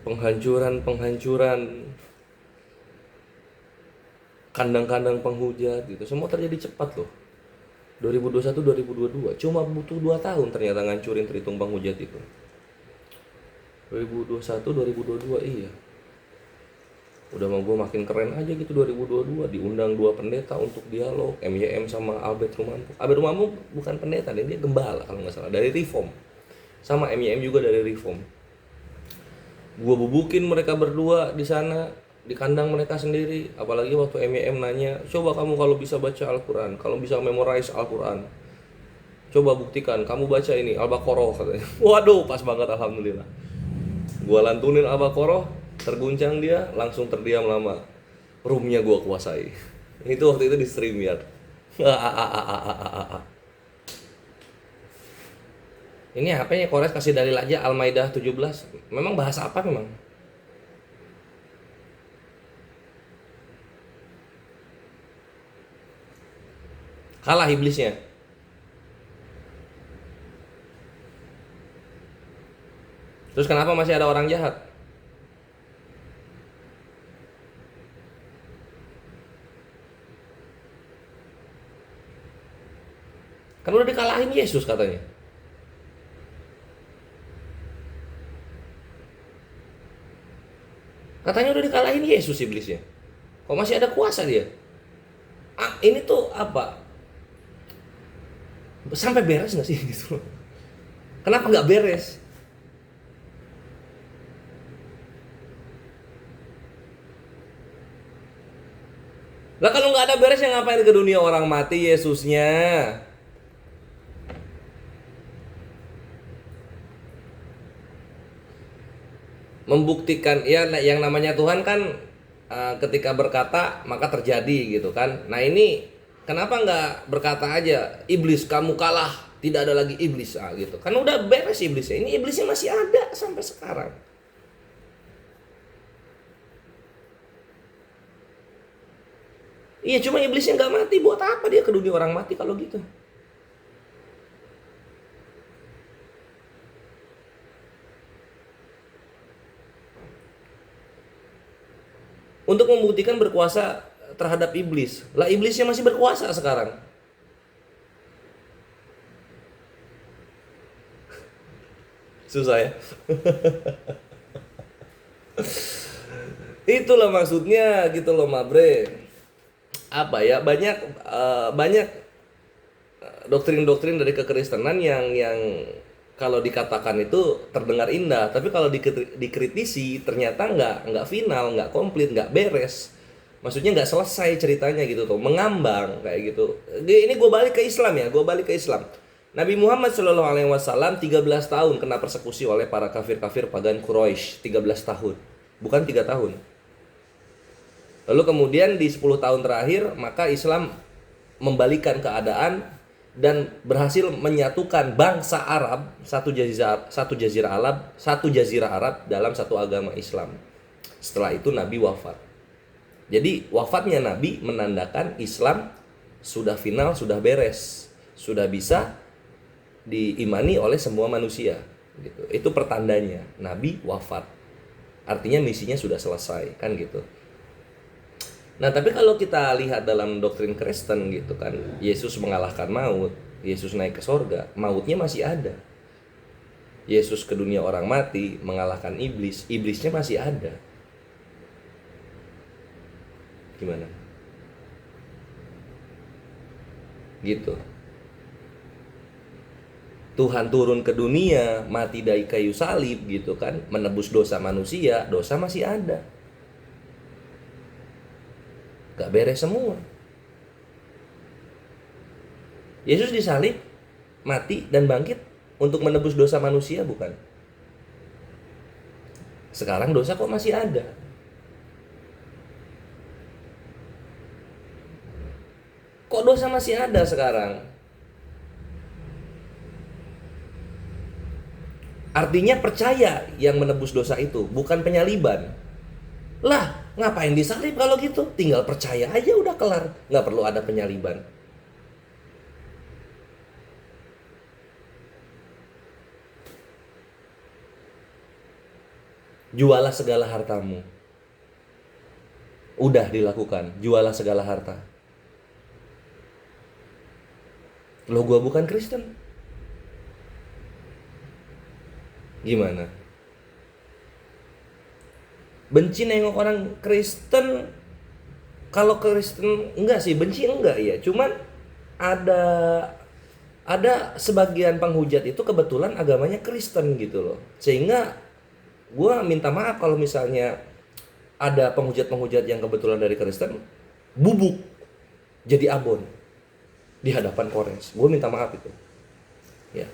Penghancuran kandang-kandang penghujat gitu. Semua terjadi cepat loh. 2021 2022 cuma butuh 2 tahun ternyata ngancurin Tritung penghujat itu. 2021 2022 iya. Udah mau gue makin keren aja gitu 2022, diundang 2 pendeta untuk dialog, MYM sama Albert Rumampu. Albert Rumampu bukan pendeta, dia gembala kalau nggak salah, dari Reform. Sama MYM juga dari Reform. Gue bubukin mereka berdua di sana, di kandang mereka sendiri. Apalagi waktu MYM nanya, coba kamu kalau bisa baca Al-Quran, kalau bisa memorize Al-Quran, coba buktikan, kamu baca ini Al-Baqarah katanya. Waduh, pas banget alhamdulillah. Gue lantunin Al-Baqarah, terguncang dia, langsung terdiam lama. Roomnya gue kuasai. Itu waktu itu di StreamYard. Ini HP-nya Kores kasih dalil aja Al-Maidah 17. Memang bahasa apa memang? Kalah iblisnya. Terus kenapa masih ada orang jahat? Kan udah dikalahin Yesus katanya. Katanya udah dikalahin Yesus iblisnya. Kok masih ada kuasa dia? Ini tuh apa? Sampai beres gak sih gitu? Kenapa gak beres? Lah kalau gak ada beresnya ngapain ke dunia orang mati Yesusnya? Membuktikan ya, yang namanya Tuhan kan ketika berkata maka terjadi gitu kan. Nah ini kenapa nggak berkata aja iblis kamu kalah, tidak ada lagi iblis gitu kan, udah beres iblisnya. Ini iblisnya masih ada sampai sekarang. Iya, cuma iblisnya nggak mati, buat apa dia ke dunia orang mati kalau gitu? Untuk membuktikan berkuasa terhadap iblis. Lah iblisnya masih berkuasa sekarang. Susah ya. Itulah maksudnya gitu loh Mabre. Apa ya, banyak doktrin-doktrin dari kekristenan yang kalau dikatakan itu terdengar indah, tapi kalau dikritisi ternyata nggak final, nggak komplit, nggak beres. Maksudnya nggak selesai ceritanya gitu tuh, mengambang kayak gitu. Ini gue balik ke Islam ya, Nabi Muhammad SAW 13 tahun kena persekusi oleh para kafir-kafir pagan Quraisy, 13 tahun, bukan 3 tahun. Lalu kemudian di 10 tahun terakhir maka Islam membalikan keadaan dan berhasil menyatukan bangsa Arab, satu jazirah Arab dalam satu agama Islam. Setelah itu Nabi wafat. Jadi wafatnya Nabi menandakan Islam sudah final, sudah beres, sudah bisa diimani oleh semua manusia. Gitu. Itu pertandanya Nabi wafat. Artinya misinya sudah selesai, kan gitu. Nah tapi kalau kita lihat dalam doktrin Kristen gitu kan, Yesus mengalahkan maut, Yesus naik ke sorga, mautnya masih ada. Yesus ke dunia orang mati, mengalahkan iblis, iblisnya masih ada. Gimana? Gitu. Tuhan turun ke dunia, mati dari kayu salib gitu kan, menebus dosa manusia, dosa masih ada. Gak beres semua. Yesus disalib, mati dan bangkit untuk menebus dosa manusia, bukan? Sekarang dosa kok masih ada? Kok dosa masih ada sekarang? Artinya percaya yang menebus dosa itu, bukan penyaliban. Lah, ngapain disalib kalau gitu? Tinggal percaya aja udah kelar, nggak perlu ada penyaliban. Jualah segala hartamu. Udah dilakukan, jualah segala harta. Loh, gua bukan Kristen. Gimana? Benci nengok orang Kristen. Kalau Kristen enggak sih, benci enggak ya. Cuman ada sebagian penghujat itu kebetulan agamanya Kristen gitu loh. Sehingga gue minta maaf kalau misalnya ada penghujat-penghujat yang kebetulan dari Kristen bubuk jadi abon di hadapan Kores. Gue minta maaf itu. Ya.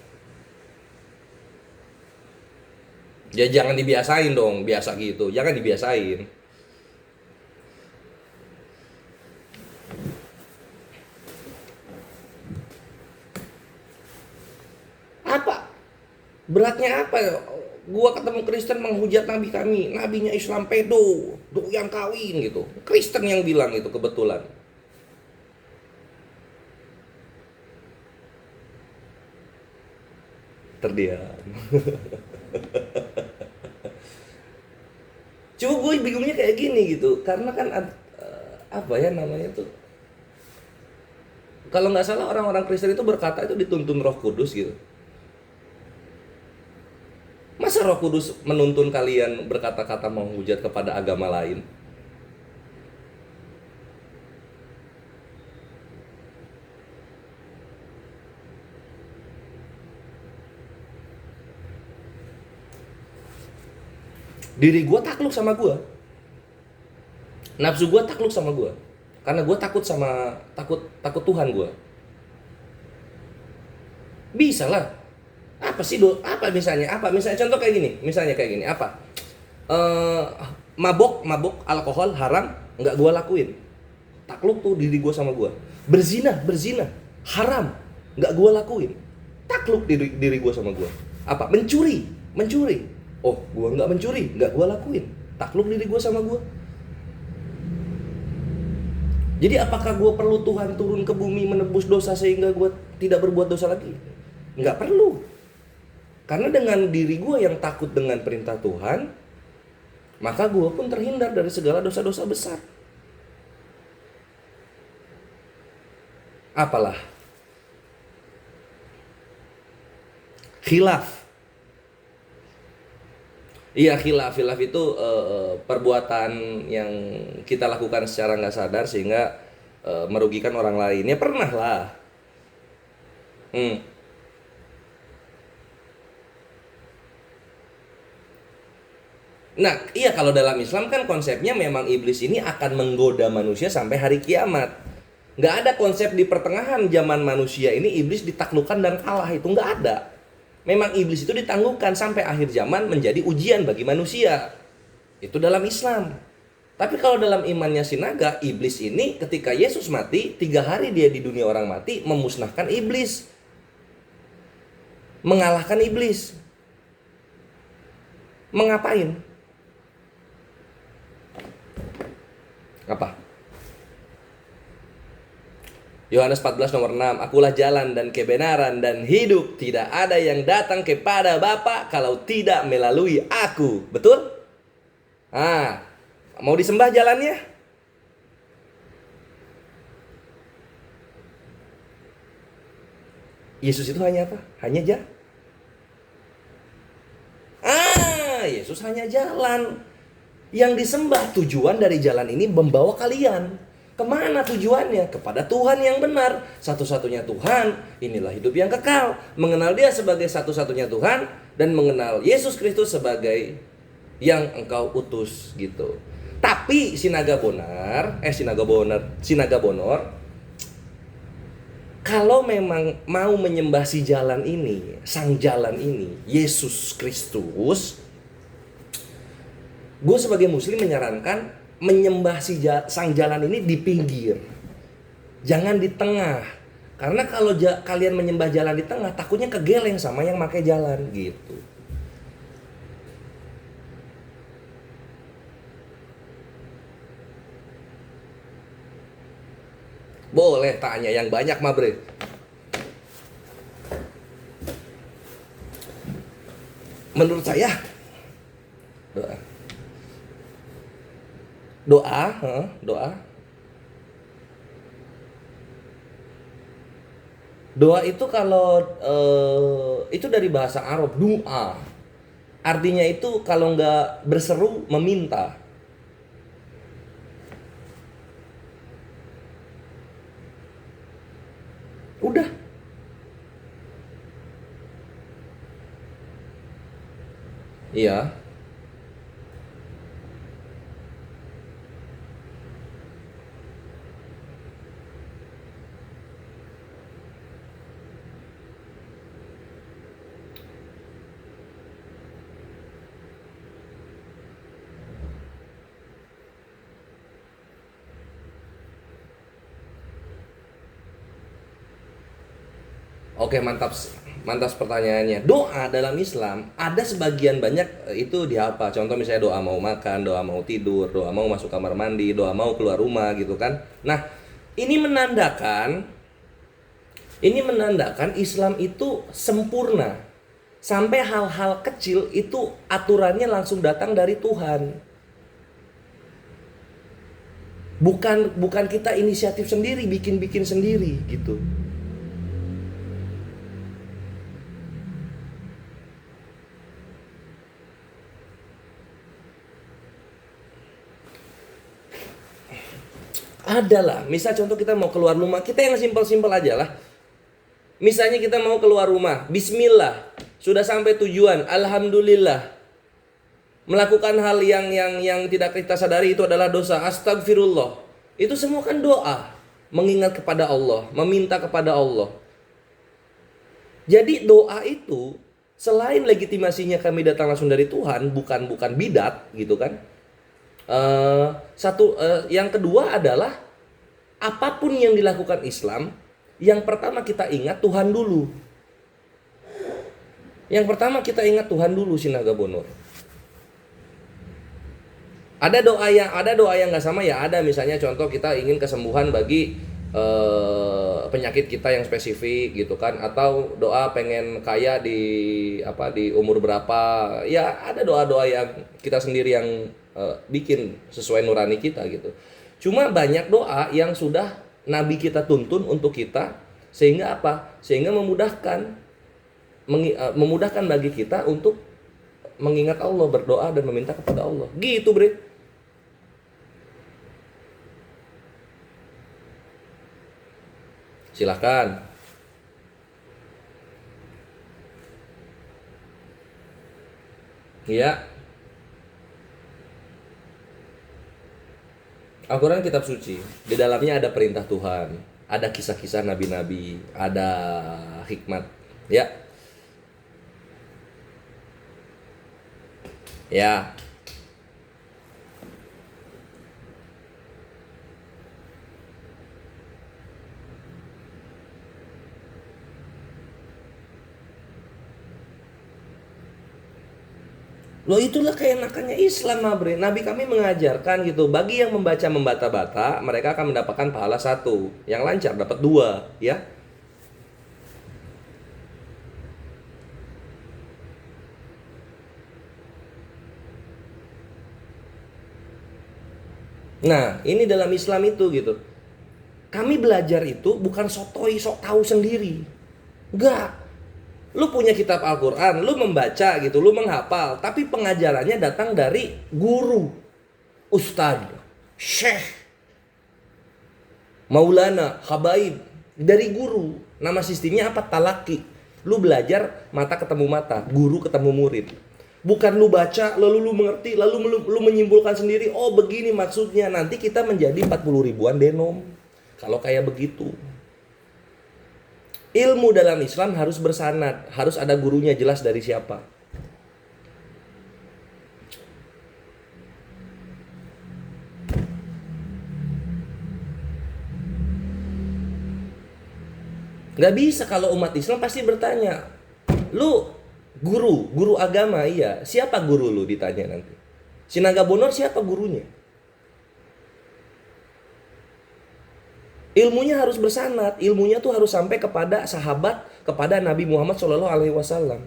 Ya jangan dibiasain dong, biasa gitu. Jangan dibiasain. Apa? Beratnya apa? Gua ketemu Kristen menghujat nabi kami, nabinya Islam pedo, doyan kawin gitu. Kristen yang bilang itu kebetulan. Terdiam. Cuma gue bingungnya kayak gini gitu, karena kan apa ya namanya tuh, kalau nggak salah orang-orang Kristen itu berkata itu dituntun Roh Kudus gitu. Masa Roh Kudus menuntun kalian berkata-kata menghujat kepada agama lain? Diri gue takluk sama gue, nafsu gue takluk sama gue, karena gue takut sama takut Tuhan gue. Bisa lah. Apa sih apa misalnya contoh kayak gini, apa? Mabok alkohol haram, nggak gue lakuin. Takluk tuh diri gue sama gue. Berzina haram, nggak gue lakuin. Takluk diri gue sama gue. Apa? Mencuri. Oh, gue nggak mencuri, nggak gue lakuin. Takluk diri gue sama gue. Jadi apakah gue perlu Tuhan turun ke bumi menebus dosa sehingga gue tidak berbuat dosa lagi? Nggak perlu. Karena dengan diri gue yang takut dengan perintah Tuhan, maka gue pun terhindar dari segala dosa-dosa besar. Apalah? Khilaf. Iya, khilaf itu perbuatan yang kita lakukan secara nggak sadar sehingga merugikan orang lain. Ya pernah lah. Nah, iya, kalau dalam Islam kan konsepnya memang iblis ini akan menggoda manusia sampai hari kiamat. Nggak ada konsep di pertengahan zaman manusia ini iblis ditaklukkan dan kalah, itu nggak ada. Memang iblis itu ditangguhkan sampai akhir zaman menjadi ujian bagi manusia. Itu dalam Islam. Tapi kalau dalam imannya Sinaga, iblis ini ketika Yesus mati, 3 hari dia di dunia orang mati, memusnahkan iblis. Mengalahkan iblis. Mengapain? Apa? Yohanes 14 nomor 6, akulah jalan dan kebenaran dan hidup. Tidak ada yang datang kepada Bapa kalau tidak melalui aku. Betul? Mau disembah jalannya? Yesus itu hanya apa? Hanya jalan. Yesus hanya jalan. Yang disembah, tujuan dari jalan ini membawa kalian Kemana tujuannya? Kepada Tuhan yang benar. Satu-satunya Tuhan, inilah hidup yang kekal. Mengenal Dia sebagai satu-satunya Tuhan dan mengenal Yesus Kristus sebagai yang Engkau utus gitu. Tapi Sinaga Bonor, kalau memang mau menyembah si jalan ini, sang jalan ini, Yesus Kristus, gue sebagai muslim menyarankan menyembah sang jalan ini di pinggir, jangan di tengah. Karena kalau kalian menyembah jalan di tengah, takutnya kegeleng sama yang pakai jalan gitu. Boleh tanya yang banyak mah bre. Menurut saya doa itu kalau itu dari bahasa Arab doa, artinya itu kalau nggak berseru meminta. Udah. Iya. Oke, mantap pertanyaannya. Doa dalam Islam ada sebagian banyak itu di apa? Contoh misalnya doa mau makan, doa mau tidur, doa mau masuk kamar mandi, doa mau keluar rumah gitu kan. Nah, ini menandakan Islam itu sempurna. Sampai hal-hal kecil itu aturannya langsung datang dari Tuhan. Bukan kita inisiatif sendiri, bikin sendiri gitu. Adalah, misal contoh kita mau keluar rumah, kita yang simpel-simpel aja lah. Misalnya kita mau keluar rumah, bismillah, sudah sampai tujuan, alhamdulillah. Melakukan hal yang tidak kita sadari itu adalah dosa, astagfirullah. Itu semua kan doa, mengingat kepada Allah, meminta kepada Allah. Jadi doa itu selain legitimasinya kami datang langsung dari Tuhan, bukan bidat gitu kan. Yang kedua adalah apapun yang dilakukan Islam, yang pertama kita ingat Tuhan dulu. Sinaga Bonor. Ada doa yang nggak sama ya, ada misalnya contoh kita ingin kesembuhan bagi penyakit kita yang spesifik gitu kan, atau doa pengen kaya di umur berapa, ya ada doa-doa yang kita sendiri yang bikin sesuai nurani kita gitu. Cuma banyak doa yang sudah Nabi kita tuntun untuk kita, sehingga apa? Sehingga memudahkan bagi kita untuk mengingat Allah, berdoa dan meminta kepada Allah. Gitu, Bre. Silahkan. Iya. Al-Quran kitab suci. Di dalamnya ada perintah Tuhan, ada kisah-kisah nabi-nabi, ada hikmat. Ya. Ya. Loh, itulah keenakannya Islam, Bre. Nabi kami mengajarkan gitu, bagi yang membaca membata-bata, mereka akan mendapatkan pahala 1, yang lancar dapat 2, ya. Nah, ini dalam Islam itu gitu. Kami belajar itu bukan sotoi, sok tahu sendiri. Enggak. Lu punya kitab Al-Quran, lu membaca gitu, lu menghafal, tapi pengajarannya datang dari guru, ustadz, syekh. Maulana, habaib, dari guru. Nama sistemnya apa? Talaki. Lu belajar mata ketemu mata, guru ketemu murid. Bukan lu baca, lalu lu mengerti, lalu lu menyimpulkan sendiri, oh begini maksudnya. Nanti kita menjadi 40 ribuan denom. Kalau kayak begitu. Ilmu dalam Islam harus bersanad, harus ada gurunya jelas dari siapa. Gak bisa kalau umat Islam pasti bertanya, lu guru agama, iya, siapa guru lu ditanya nanti. Sinaga Bonor siapa gurunya? Ilmunya harus bersanad, ilmunya tuh harus sampai kepada sahabat, kepada Nabi Muhammad SAW.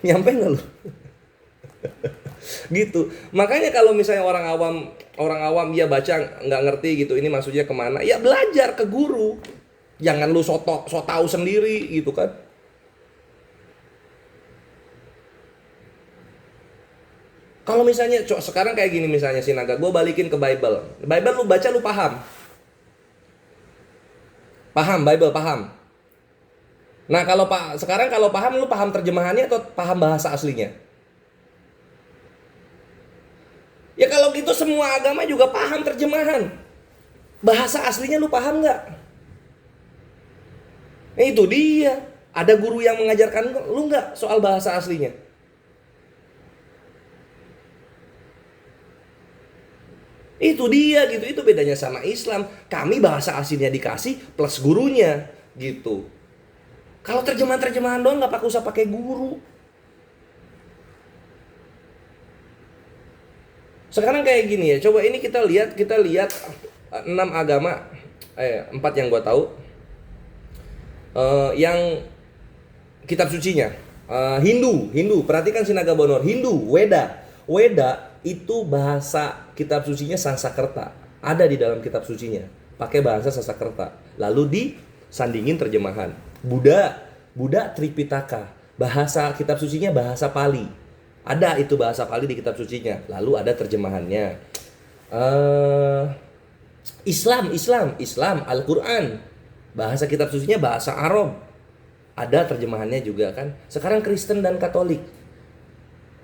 Nyampe nggak lu? Gitu. Makanya kalau misalnya orang awam ya baca nggak ngerti gitu, ini maksudnya kemana? Ya belajar ke guru. Jangan lu so tahu sendiri gitu kan. Kalau misalnya sekarang kayak gini misalnya Sinaga, gue balikin ke Bible. Bible lu baca lu paham. Paham Bible, paham. Nah, sekarang kalau paham lu paham terjemahannya atau paham bahasa aslinya? Ya kalau gitu semua agama juga paham terjemahan. Bahasa aslinya lu paham nggak? Itu dia. Ada guru yang mengajarkan lu nggak soal bahasa aslinya? Itu dia gitu. Itu bedanya sama Islam. Kami bahasa aslinya dikasih plus gurunya gitu. Kalau terjemahan doang nggak usah pakai guru. Sekarang kayak gini ya. Coba ini kita lihat 6 agama 4 yang gua tahu. Yang kitab sucinya Hindu, perhatikan Sinaga Bonor. Hindu, Weda itu bahasa kitab sucinya Sanskerta, ada di dalam kitab sucinya, pakai bahasa Sanskerta, lalu disandingin terjemahan. Buddha Tripitaka, bahasa kitab sucinya bahasa Pali, ada itu bahasa Pali di kitab sucinya, lalu ada terjemahannya. Islam Al-Quran, bahasa kitab sucinya bahasa Arab, ada terjemahannya juga kan. Sekarang Kristen dan Katolik,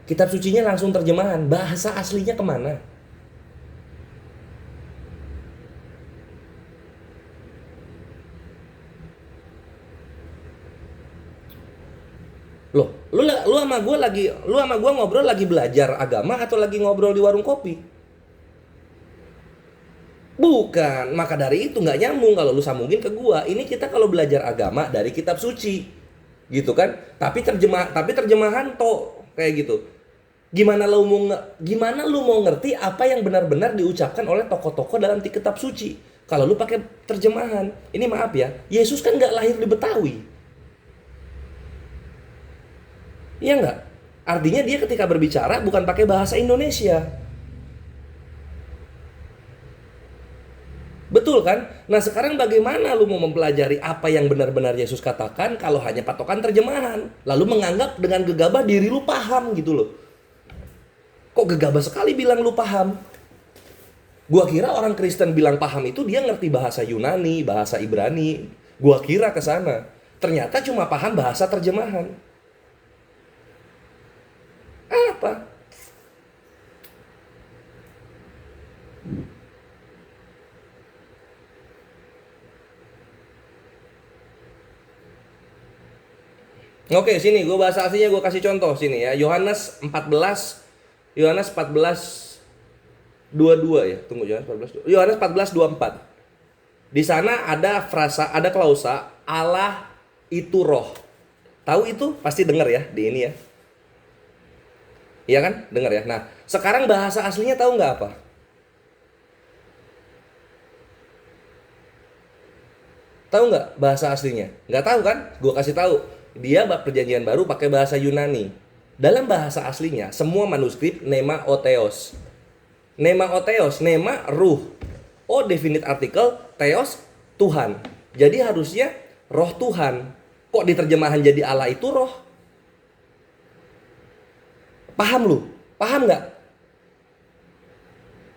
kitab sucinya langsung terjemahan, bahasa aslinya kemana? Loh, lu sama gua ngobrol lagi belajar agama atau lagi ngobrol di warung kopi? Bukan, maka dari itu nggak nyambung kalau lu sambungin ke gua. Ini kita kalau belajar agama dari kitab suci, gitu kan? Tapi terjemahan toh kayak gitu. Gimana lu mau ngerti apa yang benar-benar diucapkan oleh tokoh-tokoh dalam kitab suci? Kalau lu pakai terjemahan, ini maaf ya, Yesus kan nggak lahir di Betawi, iya nggak? Artinya dia ketika berbicara bukan pakai bahasa Indonesia. Betul kan? Nah sekarang bagaimana lu mau mempelajari apa yang benar-benar Yesus katakan kalau hanya patokan terjemahan, lalu menganggap dengan gegabah diri lu paham gitu loh. Kok gegabah sekali bilang lu paham? Gua kira orang Kristen bilang paham itu dia ngerti bahasa Yunani, bahasa Ibrani. Gua kira ke sana. Ternyata cuma paham bahasa terjemahan. Apa? Oke, sini gue bahasa aslinya gue kasih contoh sini ya. Yohanes 14 22 ya. Tunggu, Yohanes 14:24. Di sana ada frasa, ada klausa Allah itu roh. Tahu itu? Pasti dengar ya di ini ya. Iya kan? Dengar ya. Nah, sekarang bahasa aslinya tahu nggak apa? Tahu nggak bahasa aslinya? Nggak tahu kan? Gue kasih tahu. Dia perjanjian baru pakai bahasa Yunani. Dalam bahasa aslinya semua manuskrip nema otheos. Nema otheos, nema ruh. O definite artikel, theos Tuhan. Jadi harusnya roh Tuhan. Kok diterjemahan jadi Allah itu roh? Paham lu? Paham nggak?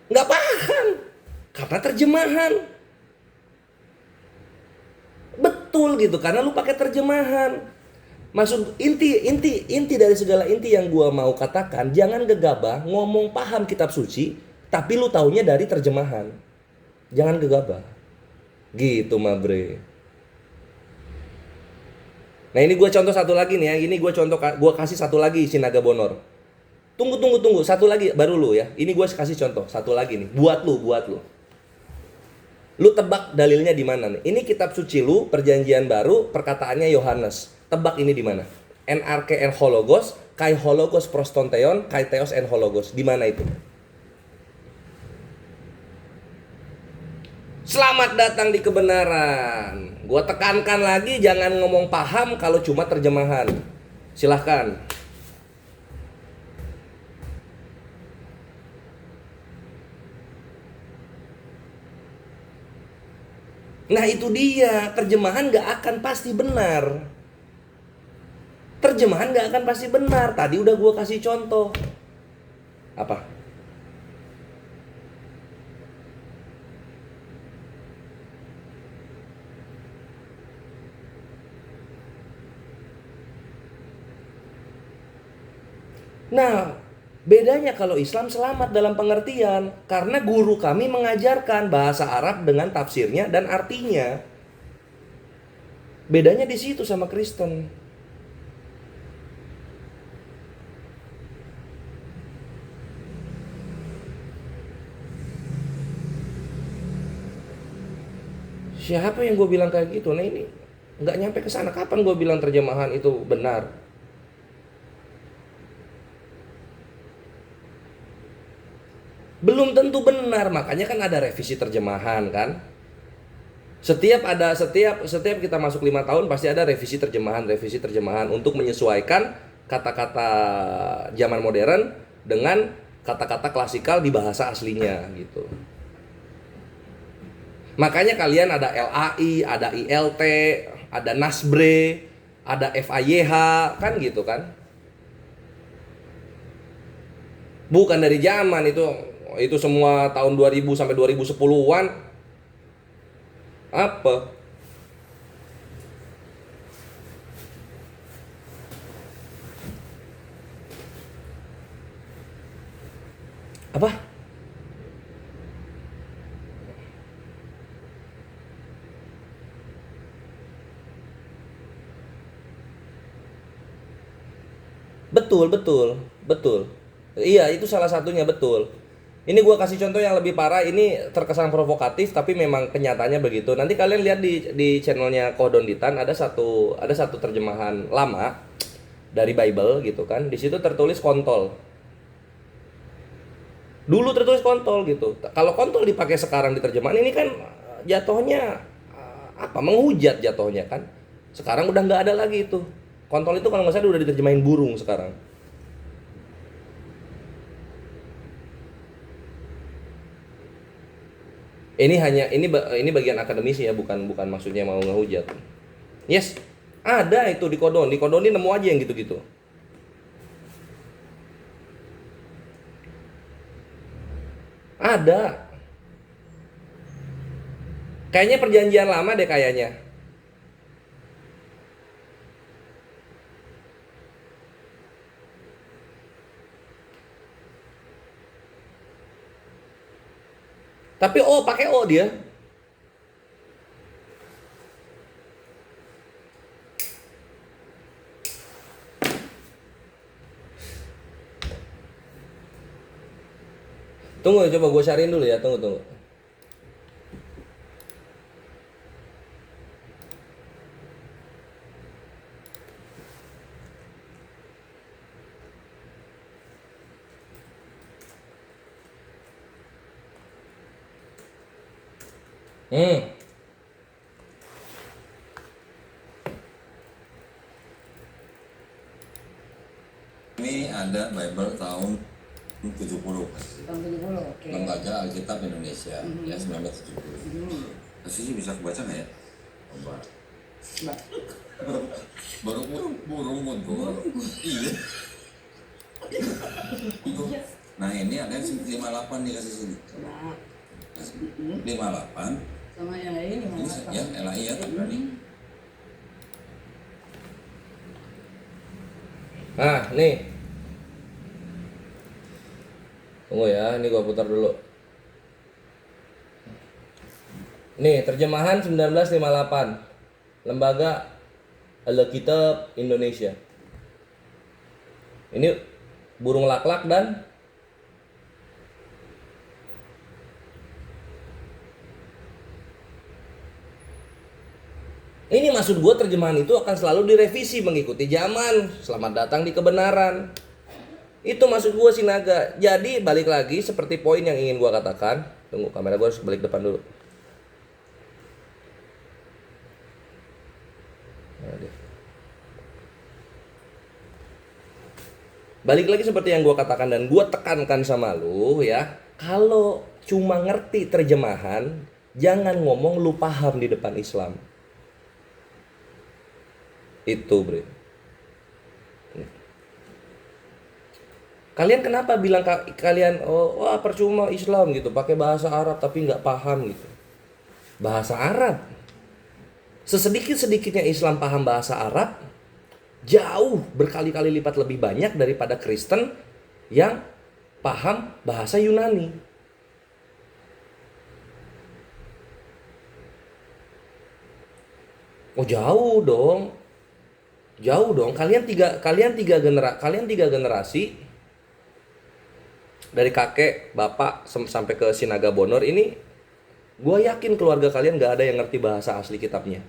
Nggak paham. Karena terjemahan. Betul gitu, karena lu pakai terjemahan. Maksud inti dari segala inti yang gua mau katakan, jangan gegabah ngomong paham kitab suci, tapi lu taunya dari terjemahan. Jangan gegabah. Gitu, Mabre. Nah, ini gua contoh satu lagi nih ya. Ini gua kasih satu lagi Sinaga Bonor. Tunggu. Satu lagi baru lu ya. Ini gua kasih contoh satu lagi nih. Buat lu. Lu tebak dalilnya di mana nih? Ini kitab suci lu, Perjanjian Baru, perkataannya Yohanes. Tebak ini di mana? NRK en hologos, kai hologos prostonteon, kai theos en hologos. Di mana itu? Selamat datang di kebenaran. Gua tekankan lagi, jangan ngomong paham kalau cuma terjemahan. Silahkan. Nah itu dia, terjemahan gak akan pasti benar. Terjemahan gak akan pasti benar. Tadi udah gue kasih contoh. Apa? Nah, bedanya kalau Islam selamat dalam pengertian, karena guru kami mengajarkan bahasa Arab dengan tafsirnya dan artinya. Bedanya di situ sama Kristen. Siapa yang gue bilang kayak gitu? Nah ini nggak nyampe ke sana. Kapan gue bilang terjemahan itu benar? Belum tentu benar, makanya kan ada revisi terjemahan kan. Setiap kita masuk 5 tahun pasti ada revisi terjemahan untuk menyesuaikan kata-kata zaman modern dengan kata-kata klasikal di bahasa aslinya gitu. Makanya kalian ada LAI, ada ILT, ada NASBRE, ada FAYH kan gitu kan. Bukan dari zaman itu semua tahun 2000 sampai 2010-an. Apa? Apa? Betul. Iya, itu salah satunya betul. Ini gue kasih contoh yang lebih parah. Ini terkesan provokatif, tapi memang kenyataannya begitu. Nanti kalian lihat di channelnya Kodonditan ada satu terjemahan lama dari Bible gitu kan. Di situ tertulis kontol. Dulu tertulis kontol gitu. Kalau kontol dipakai sekarang di terjemahan ini kan jatuhnya menghujat jatuhnya kan. Sekarang udah nggak ada lagi itu. Kontol itu kalau nggak salah udah diterjemahin burung sekarang. Ini bagian akademis ya, bukan maksudnya mau ngehujat. Yes, ada itu di Kodon. Di Kodon ini nemu aja yang gitu-gitu. Ada. Kayaknya perjanjian lama deh kayaknya. Tapi pakai O dia. Tunggu, coba gue cariin dulu ya, tunggu. Ini ada Bible tahun 70. Tahun 70, oke. Lembaga Alkitab Indonesia, ya 1970. Posisi bisa kebaca nggak ya? Coba. Baru burung muncul. Iya. Nah ini ada yang 58 nih kasih sini. 58 Sama yang ini ini ya LAI ya berani. Nah, nih. Tunggu ya, ini gua putar dulu. Nih, terjemahan 1958. Lembaga Alkitab Indonesia. Ini burung laklak dan ini maksud gue, terjemahan itu akan selalu direvisi mengikuti zaman. Selamat datang di kebenaran. Itu maksud gue Sinaga. Jadi balik lagi seperti poin yang ingin gue katakan. Tunggu, kamera gue harus balik depan dulu. Balik lagi seperti yang gue katakan dan gue tekankan sama lu ya. Kalau cuma ngerti terjemahan, jangan ngomong lu paham di depan Islam. Itu bre. Kalian kenapa bilang kalian wah percuma Islam gitu pakai bahasa Arab tapi nggak paham gitu. Bahasa Arab. Sesedikit-sedikitnya Islam paham bahasa Arab jauh berkali-kali lipat lebih banyak daripada Kristen yang paham bahasa Yunani. Oh jauh dong. Jauh dong, kalian tiga generasi dari kakek, bapak sampai ke Sinaga Bonor ini, gue yakin keluarga kalian gak ada yang ngerti bahasa asli kitabnya.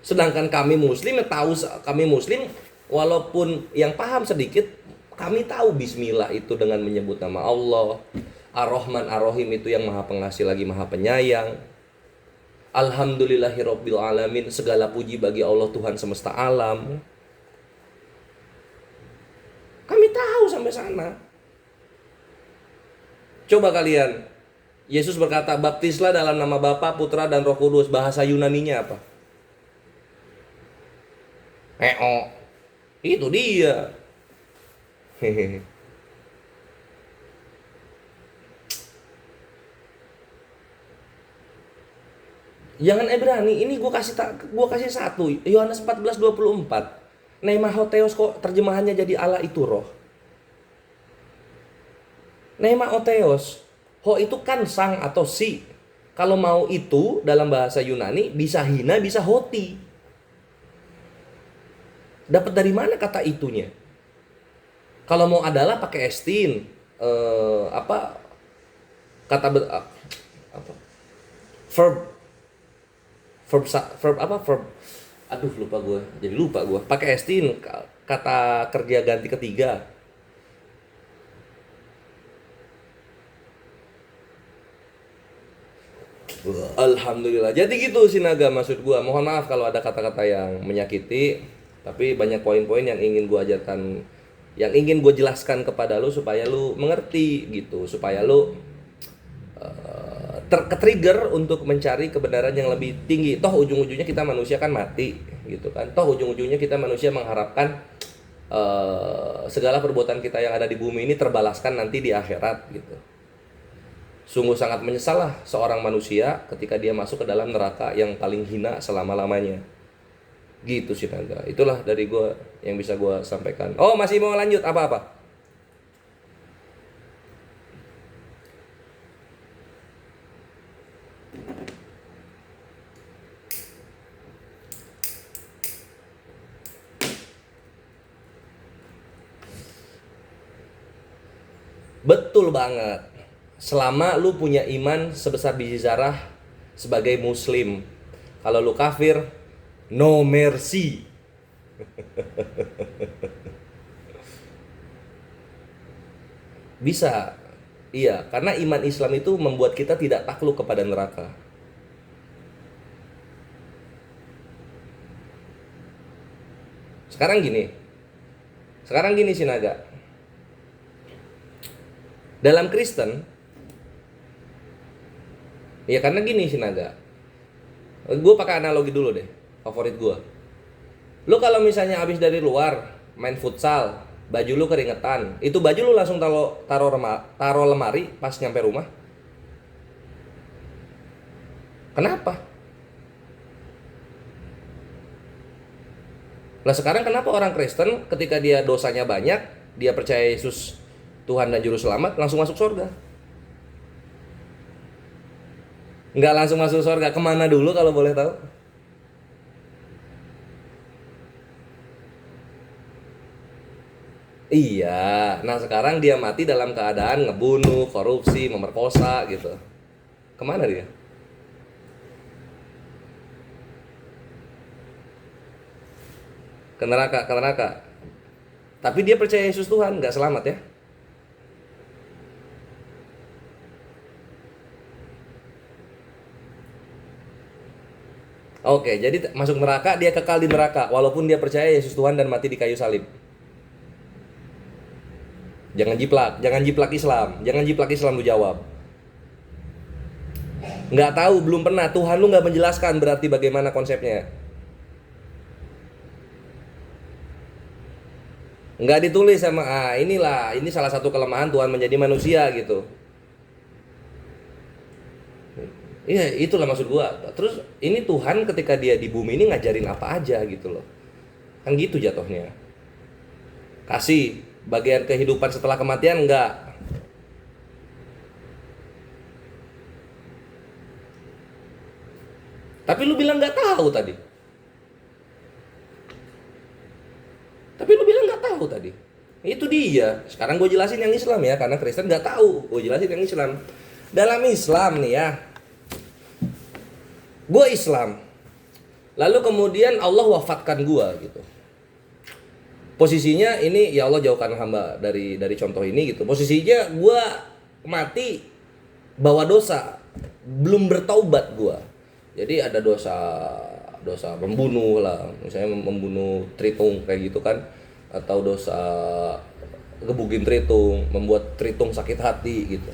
Sedangkan kami Muslim yang tahu kami Muslim, walaupun yang paham sedikit, kami tahu Bismillah itu dengan menyebut nama Allah, Ar-Rahman Ar-Rahim itu yang Maha Pengasih lagi Maha Penyayang. Alhamdulillahirabbil alamin, segala puji bagi Allah Tuhan semesta alam. Kami tahu sampai sana. Coba kalian, Yesus berkata, baptislah dalam nama Bapa, Putra dan Roh Kudus. Bahasa Yunaninya apa? Itu dia. Hehehe. Jangan Ibrani, ini gue kasih satu, Yohanes 14:24. Neimahotheos kok terjemahannya jadi Allah itu roh. Neimahotheos, ho itu kan sang atau si. Kalau mau itu dalam bahasa Yunani bisa hina, bisa hoti. Dapat dari mana kata itunya? Kalau mau adalah pakai estin, verb, aduh lupa gue, pakai estin, kata kerja ganti ketiga. Alhamdulillah. Jadi gitu Sinaga maksud gue. Mohon maaf kalau ada kata-kata yang menyakiti, tapi banyak poin-poin yang ingin gue ajarkan, yang ingin gue jelaskan kepada lu supaya lu mengerti gitu, supaya lu ke-trigger untuk mencari kebenaran yang lebih tinggi. Toh ujung-ujungnya kita manusia kan mati gitu kan. Toh ujung-ujungnya kita manusia mengharapkan segala perbuatan kita yang ada di bumi ini terbalaskan nanti di akhirat gitu. Sungguh sangat menyesal lah seorang manusia ketika dia masuk ke dalam neraka yang paling hina selama-lamanya. Gitu sih Naga. Itulah dari gue yang bisa gue sampaikan. Oh masih mau lanjut apa-apa? Betul banget. Selama lu punya iman sebesar biji zarah sebagai muslim. Kalau lu kafir, no mercy. Bisa. Iya, karena iman Islam itu membuat kita tidak takluk kepada neraka. Sekarang gini Sinaga. Dalam Kristen, ya karena gini Sinaga, gue pakai analogi dulu deh, favorit gue. Lu kalau misalnya habis dari luar main futsal, baju lu keringetan, itu baju lu langsung taruh lemari pas nyampe rumah? Kenapa? Nah sekarang kenapa orang Kristen ketika dia dosanya banyak, dia percaya Yesus Tuhan dan Juru Selamat, langsung masuk surga? Nggak langsung masuk surga, kemana dulu kalau boleh tahu? Iya, nah sekarang dia mati dalam keadaan ngebunuh, korupsi, memerkosa gitu. Kemana dia? Ke neraka, ke neraka. Tapi dia percaya Yesus Tuhan, nggak selamat ya. Oke, jadi masuk neraka, dia kekal di neraka walaupun dia percaya Yesus Tuhan dan mati di kayu salib. Jangan jiplak Islam, jangan jiplak Islam lu jawab. Nggak tahu, belum pernah, Tuhan lu nggak menjelaskan berarti bagaimana konsepnya. Nggak ditulis sama, ini salah satu kelemahan Tuhan menjadi manusia gitu. Iya, itulah maksud gua. Terus ini Tuhan ketika dia di bumi ini ngajarin apa aja gitu loh. Kan gitu jatuhnya. Kasih bagian kehidupan setelah kematian enggak. Tapi lu bilang nggak tahu tadi. Tadi itu dia. Sekarang gue jelasin yang Islam ya, karena Kristen nggak tahu. Gue jelasin yang Islam. Dalam Islam nih ya, gue Islam, lalu kemudian Allah wafatkan gue gitu. Posisinya ini, ya Allah jauhkan hamba dari contoh ini gitu. Posisinya gue mati bawa dosa, belum bertaubat gue. Jadi ada dosa membunuh lah, misalnya membunuh Tritung kayak gitu kan, atau dosa gebukin Tritung, membuat Tritung sakit hati gitu.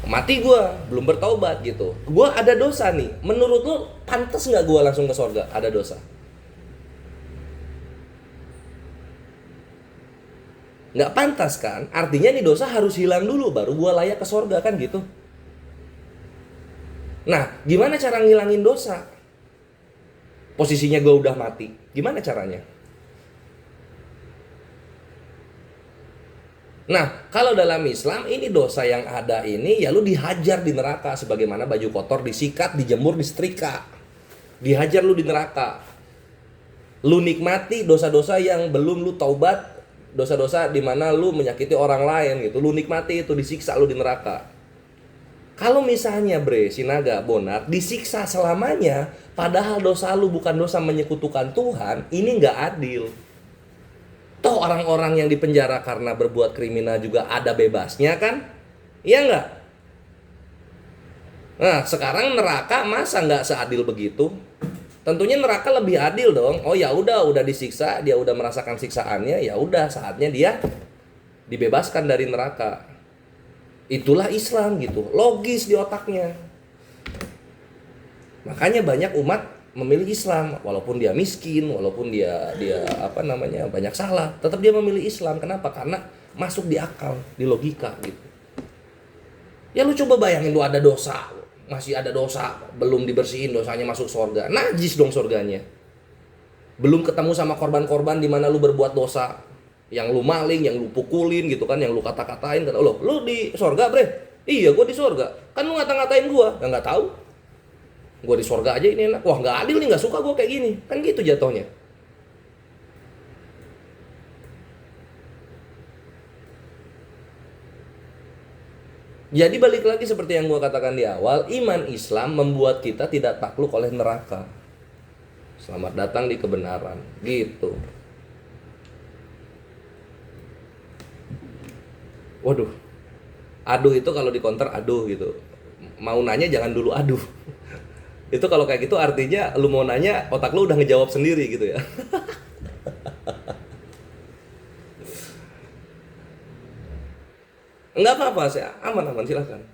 Mati gue, belum bertaubat gitu. Gue ada dosa nih. Menurut lu pantas nggak gue langsung ke surga? Ada dosa. Nggak pantas kan? Artinya nih dosa harus hilang dulu baru gue layak ke surga kan gitu. Nah, gimana cara ngilangin dosa? Posisinya gue udah mati. Gimana caranya? Nah, kalau dalam Islam ini dosa yang ada ini ya lu dihajar di neraka, sebagaimana baju kotor disikat, dijemur, disetrika. Dihajar lu di neraka. Lu nikmati dosa-dosa yang belum lu taubat, dosa-dosa di mana lu menyakiti orang lain gitu. Lu nikmati itu, disiksa lu di neraka. Kalau misalnya Sinaga, Bonar disiksa selamanya, padahal dosa lu bukan dosa menyekutukan Tuhan, ini nggak adil. Toh orang-orang yang dipenjara karena berbuat kriminal juga ada bebasnya kan? Iya nggak? Nah sekarang neraka masa nggak seadil begitu? Tentunya neraka lebih adil dong. Oh ya udah disiksa, dia udah merasakan siksaannya, ya udah saatnya dia dibebaskan dari neraka. Itulah Islam gitu, logis di otaknya. Makanya banyak umat memilih Islam, walaupun dia miskin, walaupun dia banyak salah, tetap dia memilih Islam. Kenapa? Karena masuk di akal, di logika gitu. Ya lu coba bayangin, lu ada dosa, masih ada dosa, belum dibersihin dosanya masuk surga, najis dong surganya. Belum ketemu sama korban-korban di mana lu berbuat dosa, yang lu maling, yang lu pukulin gitu kan, yang lu kata-katain, lu di surga Iya gue di surga, kan lu ngata-ngatain gue, nggak tahu. Gue di surga aja ini enak. Wah nggak adil nih, nggak suka gue kayak gini. Kan gitu jatuhnya. Jadi balik lagi seperti yang gue katakan di awal, iman Islam membuat kita tidak takluk oleh neraka. Selamat datang di kebenaran. Gitu. Waduh. Aduh itu kalau di counter aduh gitu. Mau nanya jangan dulu aduh. Itu kalau kayak gitu artinya lu mau nanya, otak lu udah ngejawab sendiri gitu ya. Enggak apa-apa, saya aman-aman, silakan.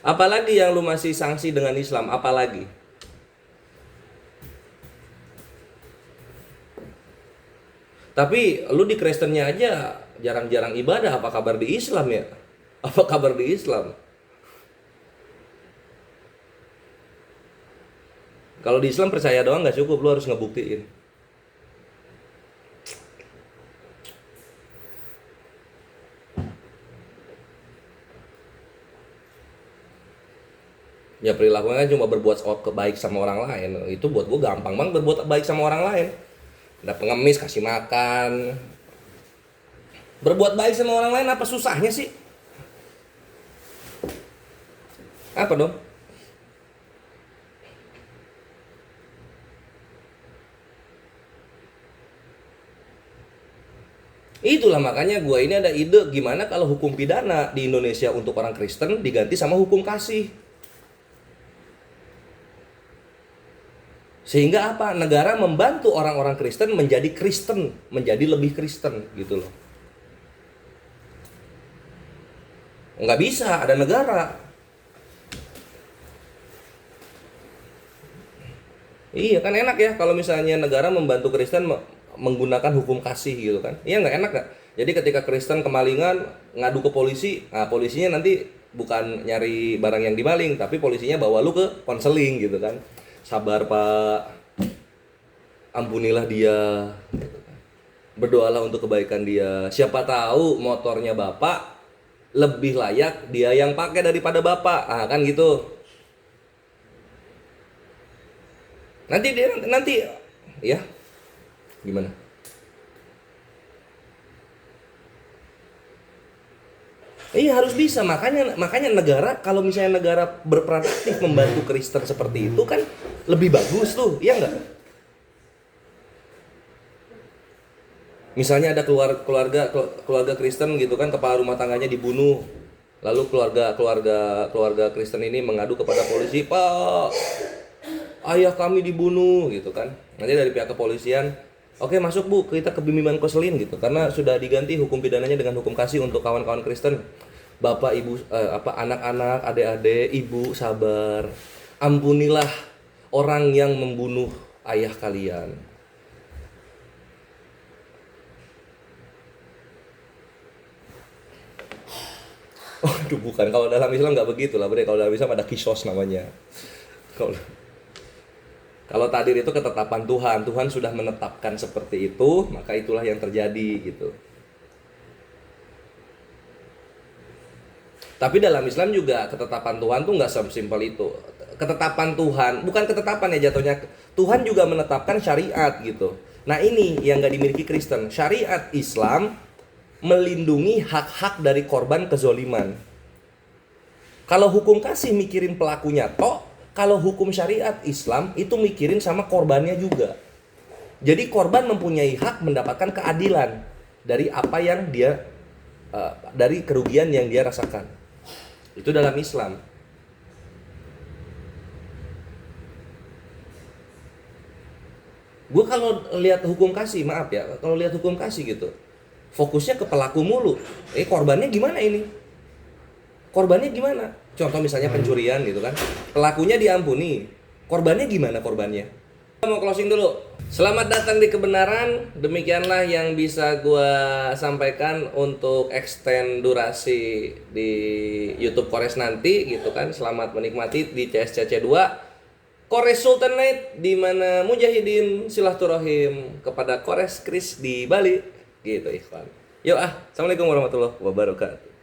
Apalagi yang lu masih sanksi dengan Islam, apalagi? Tapi lu di Kristennya aja jarang-jarang ibadah, apa kabar di Islam ya? Apa kabar di Islam? Kalau di Islam percaya doang nggak cukup, lu harus ngebuktiin. Ya perilakunya kan cuma berbuat baik sama orang lain. Itu buat gue gampang banget berbuat baik sama orang lain. Ada pengemis kasih makan. Berbuat baik sama orang lain apa susahnya sih? Apa dong? Itulah makanya gue ini ada ide gimana kalau hukum pidana di Indonesia untuk orang Kristen diganti sama hukum kasih. Sehingga apa? Negara membantu orang-orang Kristen menjadi Kristen, menjadi lebih Kristen gitu loh. Nggak bisa, ada negara. Iya kan enak ya kalau misalnya negara membantu Kristen menggunakan hukum kasih gitu kan. Iya nggak enak nggak? Jadi ketika Kristen kemalingan ngadu ke polisi, nah polisinya nanti bukan nyari barang yang dimaling, tapi polisinya bawa lu ke konseling gitu kan. Sabar Pak, ampunilah dia, berdoalah untuk kebaikan dia. Siapa tahu motornya Bapak lebih layak dia yang pakai daripada Bapak, kan gitu. Nanti ya gimana? Iya harus bisa, makanya negara kalau misalnya negara berperan aktif membantu Kristen seperti itu kan lebih bagus tuh, iya nggak? Misalnya ada keluarga Kristen gitu kan, kepala rumah tangganya dibunuh, lalu keluarga Kristen ini mengadu kepada polisi, Pak, ayah kami dibunuh gitu kan. Nanti dari pihak kepolisian, oke masuk Bu, kita ke bimbingan konseling gitu, karena sudah diganti hukum pidananya dengan hukum kasih untuk kawan-kawan Kristen. Bapak, ibu, anak-anak, adik-adik, ibu sabar, ampunilah orang yang membunuh ayah kalian. Waduh bukan, kalau dalam Islam nggak begitu lah, kalau dalam Islam ada kisos namanya. Kalau takdir itu ketetapan Tuhan, Tuhan sudah menetapkan seperti itu, maka itulah yang terjadi gitu. Tapi dalam Islam juga ketetapan Tuhan tuh nggak sesimpel itu. Ketetapan Tuhan, bukan ketetapan ya jatuhnya, Tuhan juga menetapkan syariat gitu. Nah ini yang nggak dimiliki Kristen. Syariat Islam melindungi hak-hak dari korban kezoliman. Kalau hukum kasih mikirin pelakunya toh, kalau hukum syariat Islam itu mikirin sama korbannya juga. Jadi korban mempunyai hak mendapatkan keadilan dari apa yang dia dari kerugian yang dia rasakan. Itu dalam Islam. Gue kalau lihat hukum kasih, maaf ya, kalau lihat hukum kasih gitu, fokusnya ke pelaku mulu. Korbannya gimana ini? Korbannya gimana? Contoh misalnya pencurian gitu kan, pelakunya diampuni, korbannya gimana korbannya? Mau closing dulu. Selamat datang di kebenaran. Demikianlah yang bisa gue sampaikan untuk extend durasi di YouTube Kores nanti gitu kan. Selamat menikmati di CSCC 2 Kores Sultanate, di mana mujahidin silaturahim kepada Kores Kris di Bali gitu ikhwan. Yuk Assalamualaikum warahmatullahi wabarakatuh.